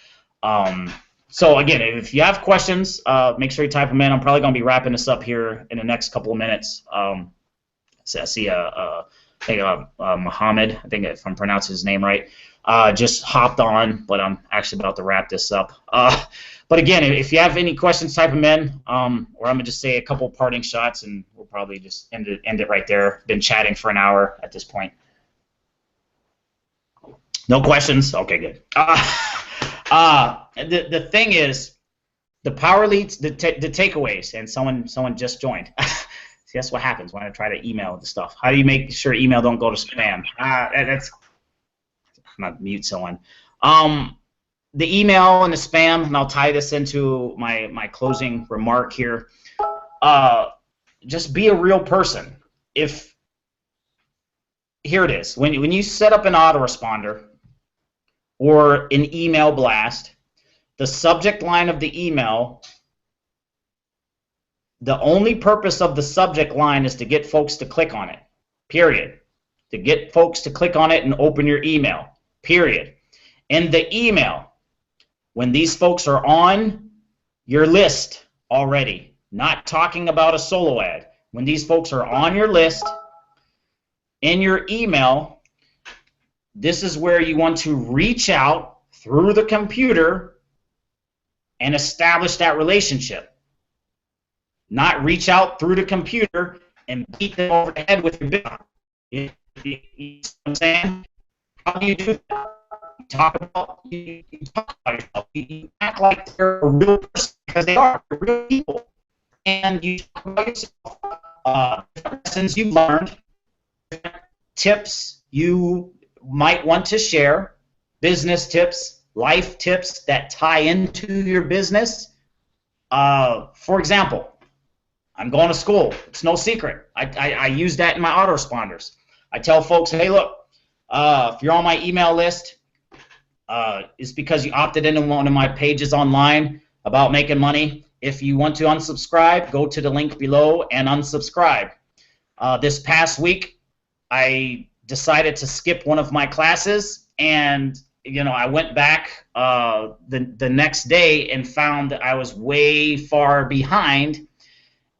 So again, if you have questions, make sure you type them in. I'm probably going to be wrapping this up here in the next couple of minutes. So I see Muhammad, I think if I'm pronouncing his name right, just hopped on, but I'm actually about to wrap this up. But again, if you have any questions, type them in, or I'm going to just say a couple parting shots, and we'll probably just end it right there. Been chatting for an hour at this point. No questions? Okay, good. The thing is, the power leads, the takeaways, and someone just joined. See, that's what happens when I try to email the stuff. How do you make sure email don't go to spam? That's I'm gonna mute someone. The email and the spam, and I'll tie this into my closing remark here. Just be a real person. Here it is. When you set up an autoresponder or an email blast, the subject line of the email, the only purpose of the subject line is to get folks to click on it, period. To get folks to click on it and open your email, period. In the email, when these folks are on your list already, not talking about a solo ad, when these folks are on your list, in your email, this is where you want to reach out through the computer and establish that relationship. Not reach out through the computer and beat them over the head with your bill. You know what I'm saying? How do you do that? You talk about yourself. You act like they're a real person because they are real people. And you talk about yourself. Lessons you've learned, tips you might want to share, business tips, life tips that tie into your business. For example, I'm going to school. It's no secret. I use that in my autoresponders. I tell folks, hey, look, if you're on my email list, it's because you opted into one of my pages online about making money. If you want to unsubscribe, go to the link below and unsubscribe. This past week, I decided to skip one of my classes, and I went back the next day and found that I was way far behind,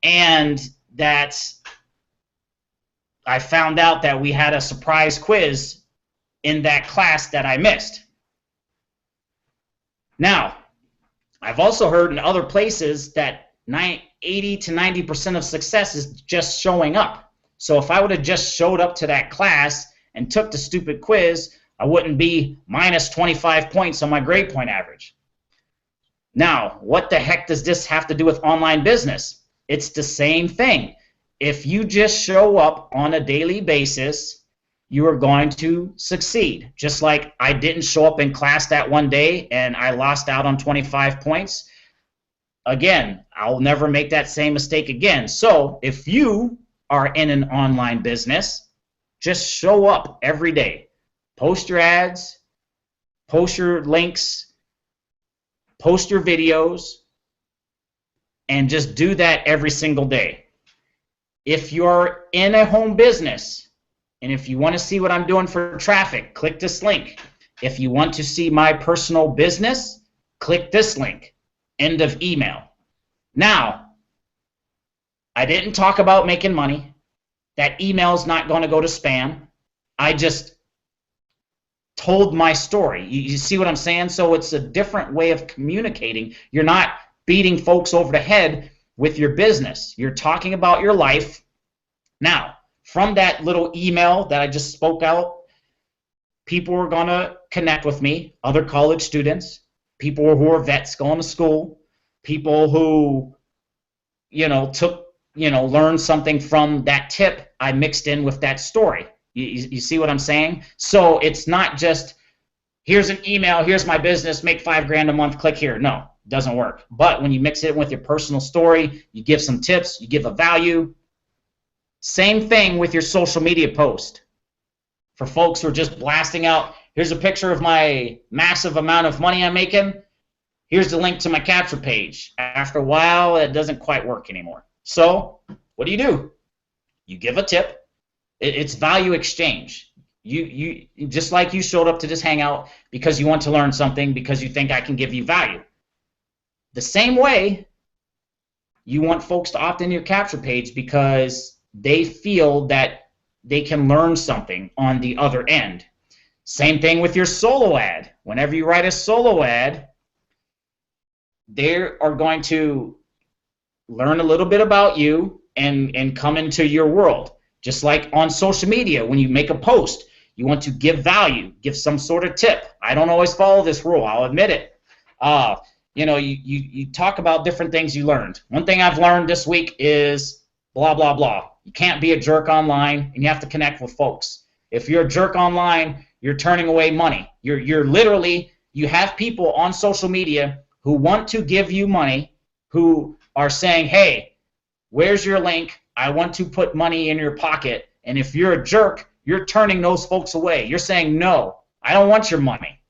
and that I found out that we had a surprise quiz in that class that I missed. Now, I've also heard in other places that 80 to 90% of success is just showing up. So if I would have just showed up to that class and took the stupid quiz, I wouldn't be minus 25 points on my grade point average. Now, what the heck does this have to do with online business? It's the same thing. If you just show up on a daily basis, you are going to succeed. Just like I didn't show up in class that one day and I lost out on 25 points. Again, I'll never make that same mistake again. So if you are in an online business, just show up every day. Post your ads, post your links, post your videos, and just do that every single day. If you're in a home business, and if you want to see what I'm doing for traffic, click this link. If you want to see my personal business, click this link. End of email. Now, I didn't talk about making money. That email's not going to go to spam. I just told my story. You see what I'm saying? So it's a different way of communicating. You're not beating folks over the head with your business. You're talking about your life. Now, from that little email that I just spoke out, people are going to connect with me, other college students, people who are vets going to school, people who, learned something from that tip I mixed in with that story. You see what I'm saying? So it's not just, here's an email, here's my business, make $5 grand a month, click here. No, it doesn't work. But when you mix it with your personal story, you give some tips, you give a value. Same thing with your social media post. For folks who are just blasting out, here's a picture of my massive amount of money I'm making. Here's the link to my capture page. After a while, it doesn't quite work anymore. So what do? You give a tip. It's value exchange. You just like you showed up to this hangout because you want to learn something, because you think I can give you value. The same way, you want folks to opt into your capture page because they feel that they can learn something on the other end. Same thing with your solo ad. Whenever you write a solo ad, they are going to learn a little bit about you and come into your world. Just like on social media, when you make a post, you want to give value, give some sort of tip. I don't always follow this rule, I'll admit it. You talk about different things you learned. One thing I've learned this week is blah, blah, blah. You can't be a jerk online, and you have to connect with folks. If you're a jerk online, you're turning away money. You're literally, you have people on social media who want to give you money, who are saying, hey, where's your link? I want to put money in your pocket. And if you're a jerk, you're turning those folks away. You're saying, no, I don't want your money.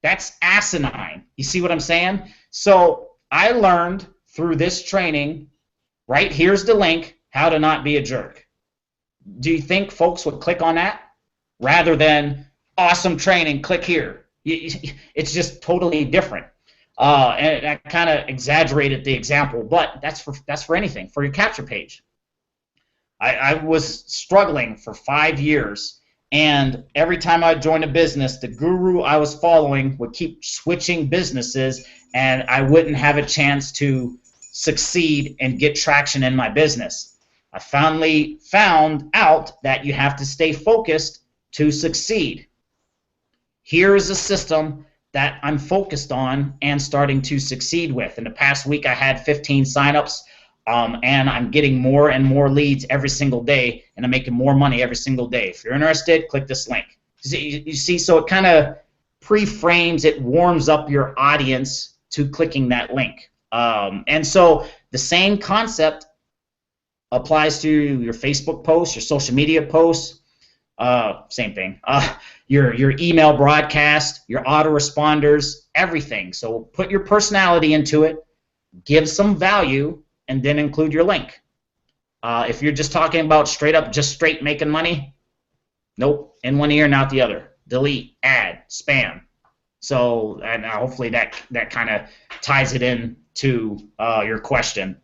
That's asinine. You see what I'm saying? So I learned through this training, right, here's the link, how to not be a jerk. Do you think folks would click on that rather than awesome training, click here? It's just totally different. And I kind of exaggerated the example, but that's for anything, for your capture page. I was struggling for 5 years, and every time I joined a business, the guru I was following would keep switching businesses, and I wouldn't have a chance to succeed and get traction in my business. I finally found out that you have to stay focused to succeed. Here is a system that I'm focused on and starting to succeed with. In the past week, I had 15 signups, and I'm getting more and more leads every single day, and I'm making more money every single day. If you're interested, click this link. You see, so it kind of pre-frames, it warms up your audience to clicking that link. And so the same concept applies to your Facebook posts, your social media posts, same thing. Your email broadcast, your autoresponders, everything. So put your personality into it, give some value, and then include your link. If you're just talking about straight making money, nope, in one ear and out the other. Delete, add, spam. So and hopefully that kind of ties it in to your question.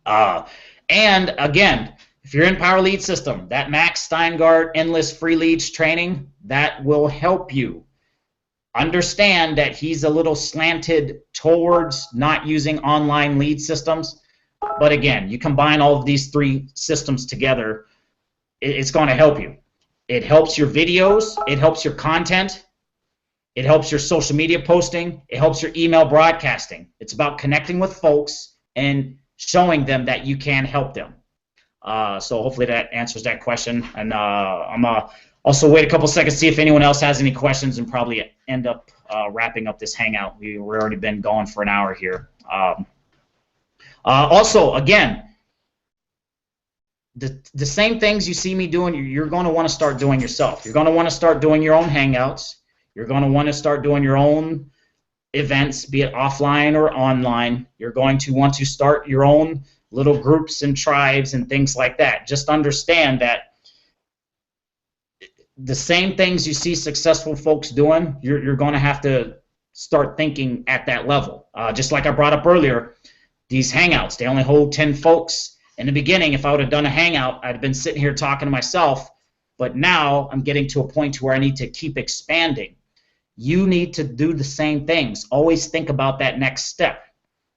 And again, if you're in Power Lead System, that Max Steingart Endless Free Leads training, that will help you. Understand that he's a little slanted towards not using online lead systems. But again, you combine all of these 3 systems together, it's going to help you. It helps your videos, it helps your content, it helps your social media posting, it helps your email broadcasting. It's about connecting with folks and showing them that you can help them. So hopefully that answers that question. And I'm also wait a couple seconds to see if anyone else has any questions, and probably end up wrapping up this hangout. We've already been going for an hour here. Also, again, the same things you see me doing, you're going to want to start doing yourself. You're going to want to start doing your own hangouts. You're going to want to start doing your own events, be it offline or online. You're going to want to start your own little groups and tribes and things like that. Just understand that the same things you see successful folks doing, you're going to have to start thinking at that level. Just like I brought up earlier, these hangouts, they only hold 10 folks. In the beginning, if I would have done a hangout, I'd have been sitting here talking to myself, but now I'm getting to a point to where I need to keep expanding. You need to do the same things. Always think about that next step,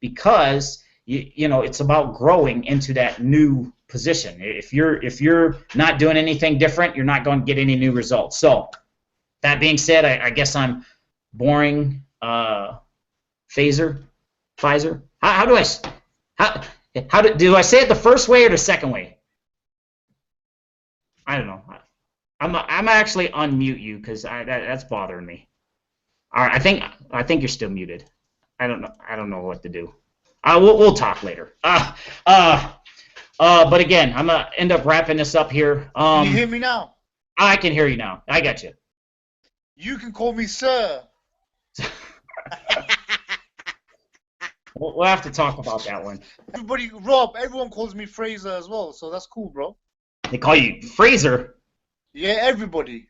because you know, it's about growing into that new position. If you're not doing anything different, you're not going to get any new results. So that being said, I guess I'm boring. Pfizer. How do I say it the first way or the second way? I don't know. I'm actually unmute you because that's bothering me. All right, I think you're still muted. I don't know what to do. We'll talk later. But again, I'm gonna end up wrapping this up here. Can you hear me now? I can hear you now. I got you. You can call me sir. We'll have to talk about that one. Everyone calls me Fraser as well, so that's cool, bro. They call you Fraser. Yeah, everybody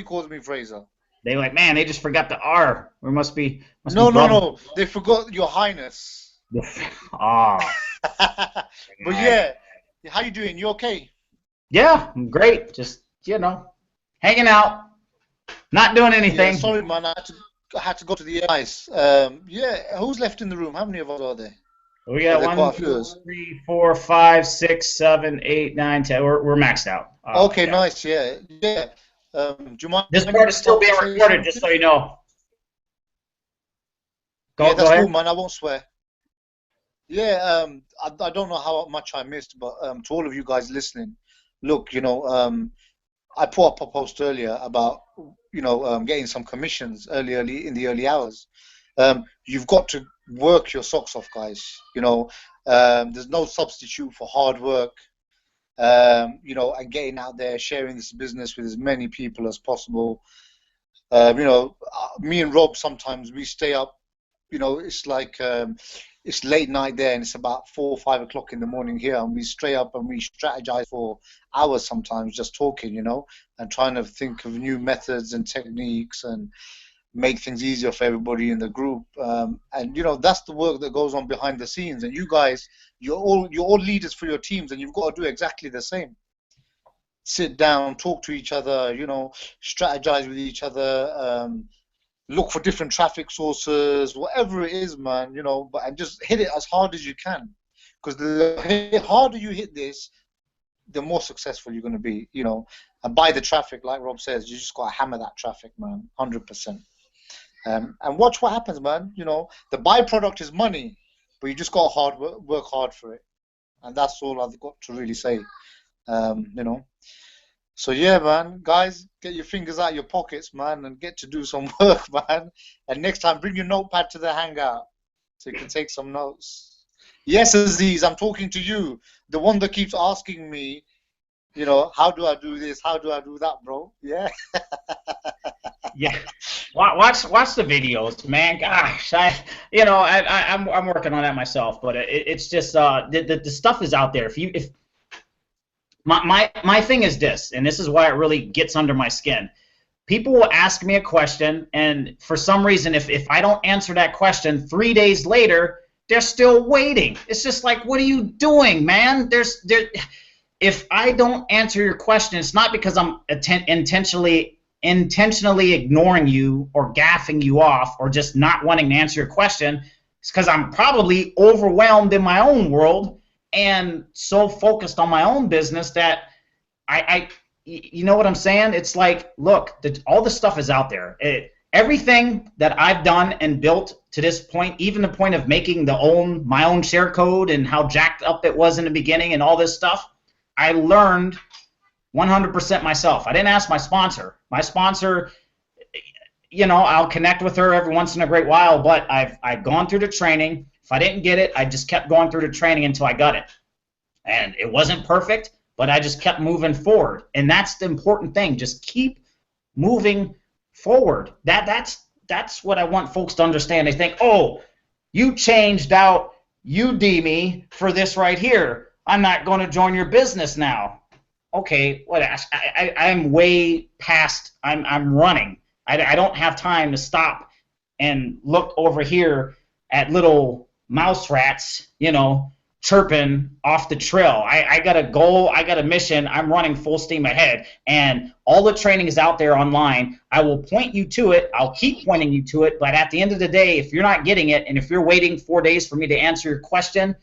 calls me Fraser. They like, man, they just forgot the R. Or must be No, they forgot Your Highness. Ah. But yeah, how you doing? You okay? Yeah, I'm great. Just hanging out, not doing anything. Yeah, sorry, man. I had to go to the ice. Yeah, who's left in the room? How many of us are there? We got 1, 2, 3, 4, 5, 6, 7, 8, 9, 10. We're maxed out. Okay, yeah. Nice. Yeah. Do you mind? This part is still being recorded, just so you know. Go ahead. Cool, man. I won't swear. Yeah. I don't know how much I missed, but to all of you guys listening, look, I put up a post earlier about getting some commissions early in the early hours. You've got to work your socks off, guys. There's no substitute for hard work. And getting out there, sharing this business with as many people as possible. Me and Rob, sometimes we stay up, it's like it's late night there and it's about 4 or 5 o'clock in the morning here, and we stay up and we strategize for hours sometimes just talking, and trying to think of new methods and techniques and make things easier for everybody in the group. And that's the work that goes on behind the scenes. And you guys, you're all leaders for your teams, and you've got to do exactly the same. Sit down, talk to each other, strategize with each other, look for different traffic sources, whatever it is, man, and just hit it as hard as you can. Because the harder you hit this, the more successful you're going to be, and by the traffic, like Rob says, you just got to hammer that traffic, man, 100%. And watch what happens, man. The byproduct is money, but you just got to work hard for it. And that's all I've got to really say, So yeah, man, guys, get your fingers out of your pockets, man, and get to do some work, man. And next time, bring your notepad to the hangout so you can take some notes. Yes, Aziz, I'm talking to you, the one that keeps asking me, how do I do this? How do I do that, bro? Yeah. Yeah. Watch the videos, man. Gosh, I'm working on that myself, but it's just the stuff is out there. If my thing is this, and this is why it really gets under my skin. People will ask me a question, and for some reason, if I don't answer that question 3 days later, they're still waiting. It's just like, what are you doing, man? If I don't answer your question, it's not because I'm intentionally ignoring you or gaffing you off or just not wanting to answer your question. It's because I'm probably overwhelmed in my own world and so focused on my own business that you know what I'm saying? It's like, look, all the stuff is out there. Everything that I've done and built to this point, even the point of making my own share code and how jacked up it was in the beginning and all this stuff, I learned 100% myself. I didn't ask my sponsor. My sponsor, I'll connect with her every once in a great while, but I've gone through the training. If I didn't get it, I just kept going through the training until I got it. And it wasn't perfect, but I just kept moving forward. And that's the important thing. Just keep moving forward. That's what I want folks to understand. They think, oh, you changed out Udemy for this right here. I'm not going to join your business now. Okay, what? I'm way past. I'm running. I don't have time to stop and look over here at little mouse rats, chirping off the trail. I got a goal. I got a mission. I'm running full steam ahead, and all the training is out there online. I will point you to it. I'll keep pointing you to it. But at the end of the day, if you're not getting it, and if you're waiting 4 days for me to answer your question,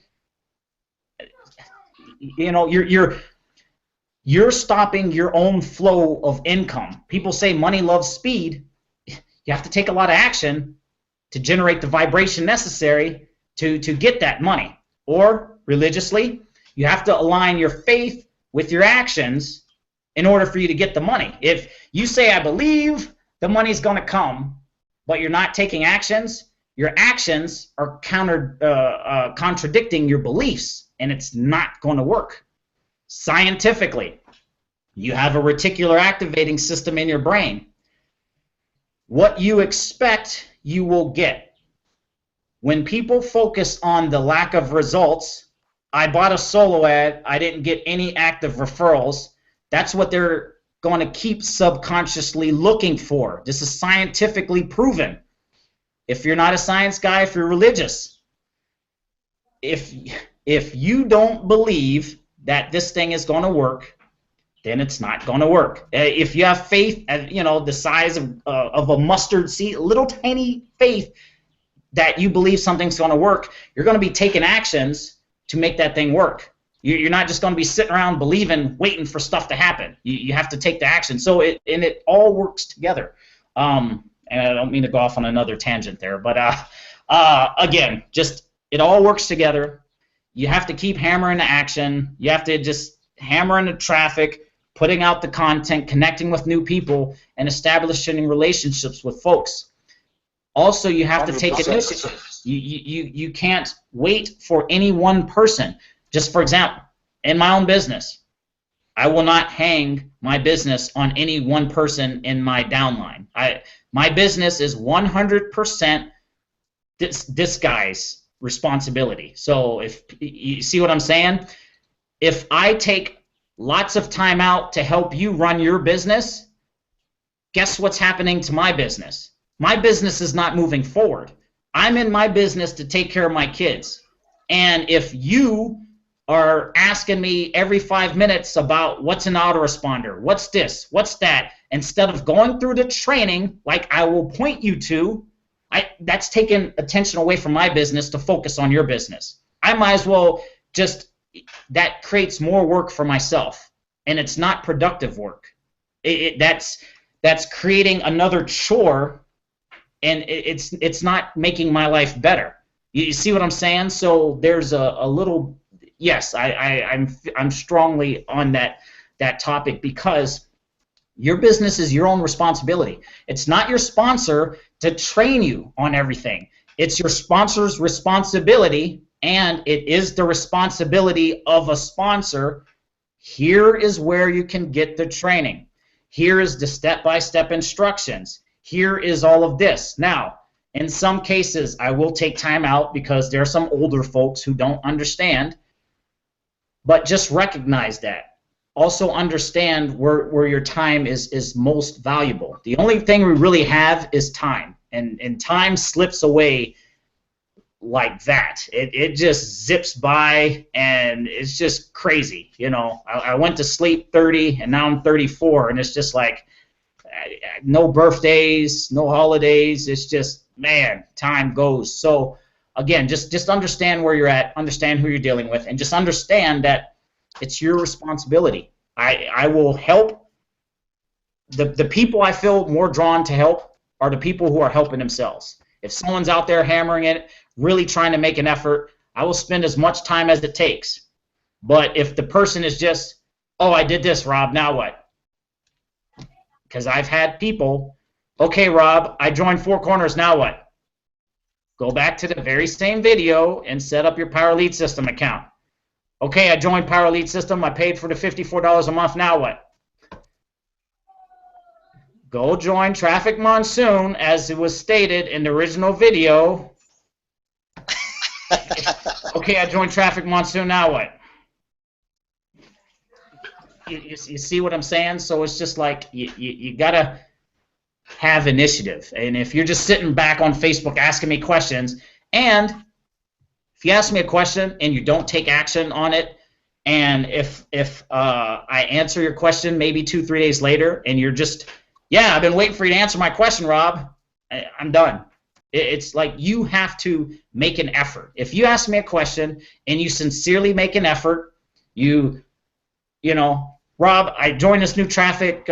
you're stopping your own flow of income. People say money loves speed. You have to take a lot of action to generate the vibration necessary to get that money. Or religiously, you have to align your faith with your actions in order for you to get the money. If you say, I believe the money's going to come, but you're not taking actions, your actions are contradicting your beliefs, and it's not going to work. Scientifically, you have a reticular activating system in your brain. What you expect, you will get. When people focus on the lack of results, I bought a solo ad, I didn't get any active referrals, that's what they're going to keep subconsciously looking for. This is scientifically proven. If you're not a science guy, if you're religious, if you don't believe that this thing is going to work, then it's not going to work. If you have faith, the size of a mustard seed, a little tiny faith that you believe something's going to work, you're going to be taking actions to make that thing work. You're not just going to be sitting around believing, waiting for stuff to happen. You have to take the action. So it all works together. And I don't mean to go off on another tangent there, but again, just it all works together. You have to keep hammering the action. You have to just hammer in the traffic, putting out the content, connecting with new people, and establishing relationships with folks. Also, you have to take 100%. initiative. You can't wait for any one person. Just for example, in my own business, I will not hang my business on any one person in my downline. My business is 100% this guy's responsibility. So if you see what I'm saying, if I take lots of time out to help you run your business, guess what's happening to my business? My business is not moving forward. I'm in my business to take care of my kids. And if you are asking me every 5 minutes about what's an autoresponder, what's this, what's that, instead of going through the training like I will point you to, that's taking attention away from my business to focus on your business. I might as well that creates more work for myself, and it's not productive work. That's creating another chore, and it's not making my life better. You see what I'm saying? So there's a little, yes, I'm strongly on that topic, because your business is your own responsibility. It's not your sponsor to train you on everything. It's your sponsor's responsibility, and it is the responsibility of a sponsor. Here is where you can get the training. Here is the step-by-step instructions. Here is all of this. Now, in some cases, I will take time out because there are some older folks who don't understand, but just recognize that. Also understand where your time is most valuable. The only thing we really have is time, and time slips away like that. It just zips by, and it's just crazy. I went to sleep 30, and now I'm 34, and it's just like no birthdays, no holidays. It's just, man, time goes. So again, just understand where you're at, understand who you're dealing with, and just understand that it's your responsibility. I will help. The people I feel more drawn to help are the people who are helping themselves. If someone's out there hammering it, really trying to make an effort, I will spend as much time as it takes. But if the person is just, oh, I did this, Rob, now what? Because I've had people, okay, Rob, I joined Four Corners, now what? Go back to the very same video and set up your Power Lead System account. Okay, I joined Power Lead System, I paid for the $54 a month, now what? Go join Traffic Monsoon, as it was stated in the original video. Okay, I joined Traffic Monsoon, now what? You see what I'm saying? So it's just like you got to have initiative. And if you're just sitting back on Facebook asking me questions, and if you ask me a question and you don't take action on it, and if I answer your question maybe 2-3 days later, and you're just, yeah, I've been waiting for you to answer my question, Rob, I'm done. It's like you have to make an effort. If you ask me a question and you sincerely make an effort, you know, Rob, I joined this new traffic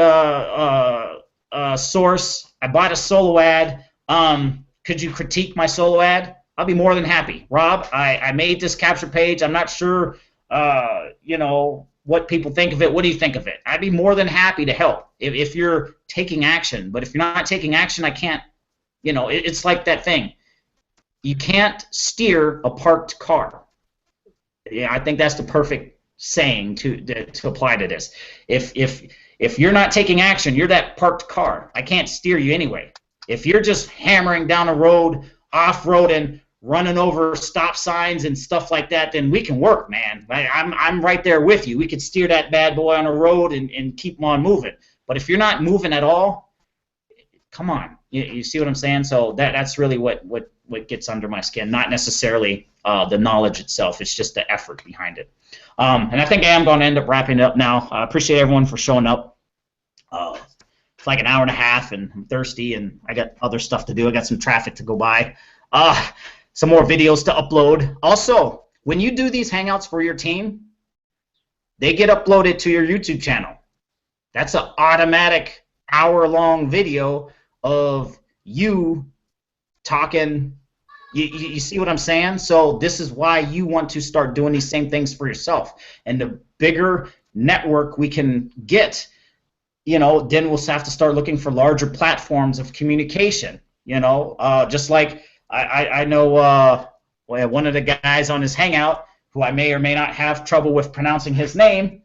source. I bought a solo ad. Could you critique my solo ad? I'll be more than happy. Rob, I made this capture page. I'm not sure, what people think of it. What do you think of it? I'd be more than happy to help if you're taking action. But if you're not taking action, I can't You know, it's like that thing. You can't steer a parked car. Yeah, I think that's the perfect saying to apply to this. If you're not taking action, you're that parked car. I can't steer you anyway. If you're just hammering down a road, off-roading, running over stop signs and stuff like that, then we can work, man. I'm right there with you. We could steer that bad boy on a road and keep on moving. But if you're not moving at all, come on. You see what I'm saying? So that's really what gets under my skin, not necessarily the knowledge itself. It's just the effort behind it. And I think I am going to end up wrapping it up now. I appreciate everyone for showing up. It's like an hour and a half, and I'm thirsty, and I got other stuff to do. I got some traffic to go by. Some more videos to upload. Also, when you do these Hangouts for your team, they get uploaded to your YouTube channel. That's an automatic hour-long video of you talking. You see what I'm saying? So this is why you want to start doing these same things for yourself. And the bigger network we can get, you know, then we'll have to start looking for larger platforms of communication. You know, just like I know one of the guys on his Hangout, who I may or may not have trouble with pronouncing his name,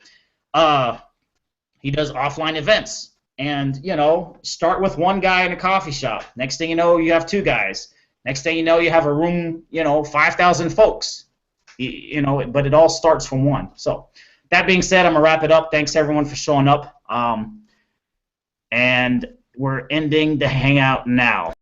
he does offline events. And, you know, start with one guy in a coffee shop. Next thing you know, you have two guys. Next thing you know, you have a room, you know, 5,000 folks. You know, but it all starts from one. So that being said, I'm going to wrap it up. Thanks, everyone, for showing up. And we're ending the Hangout now.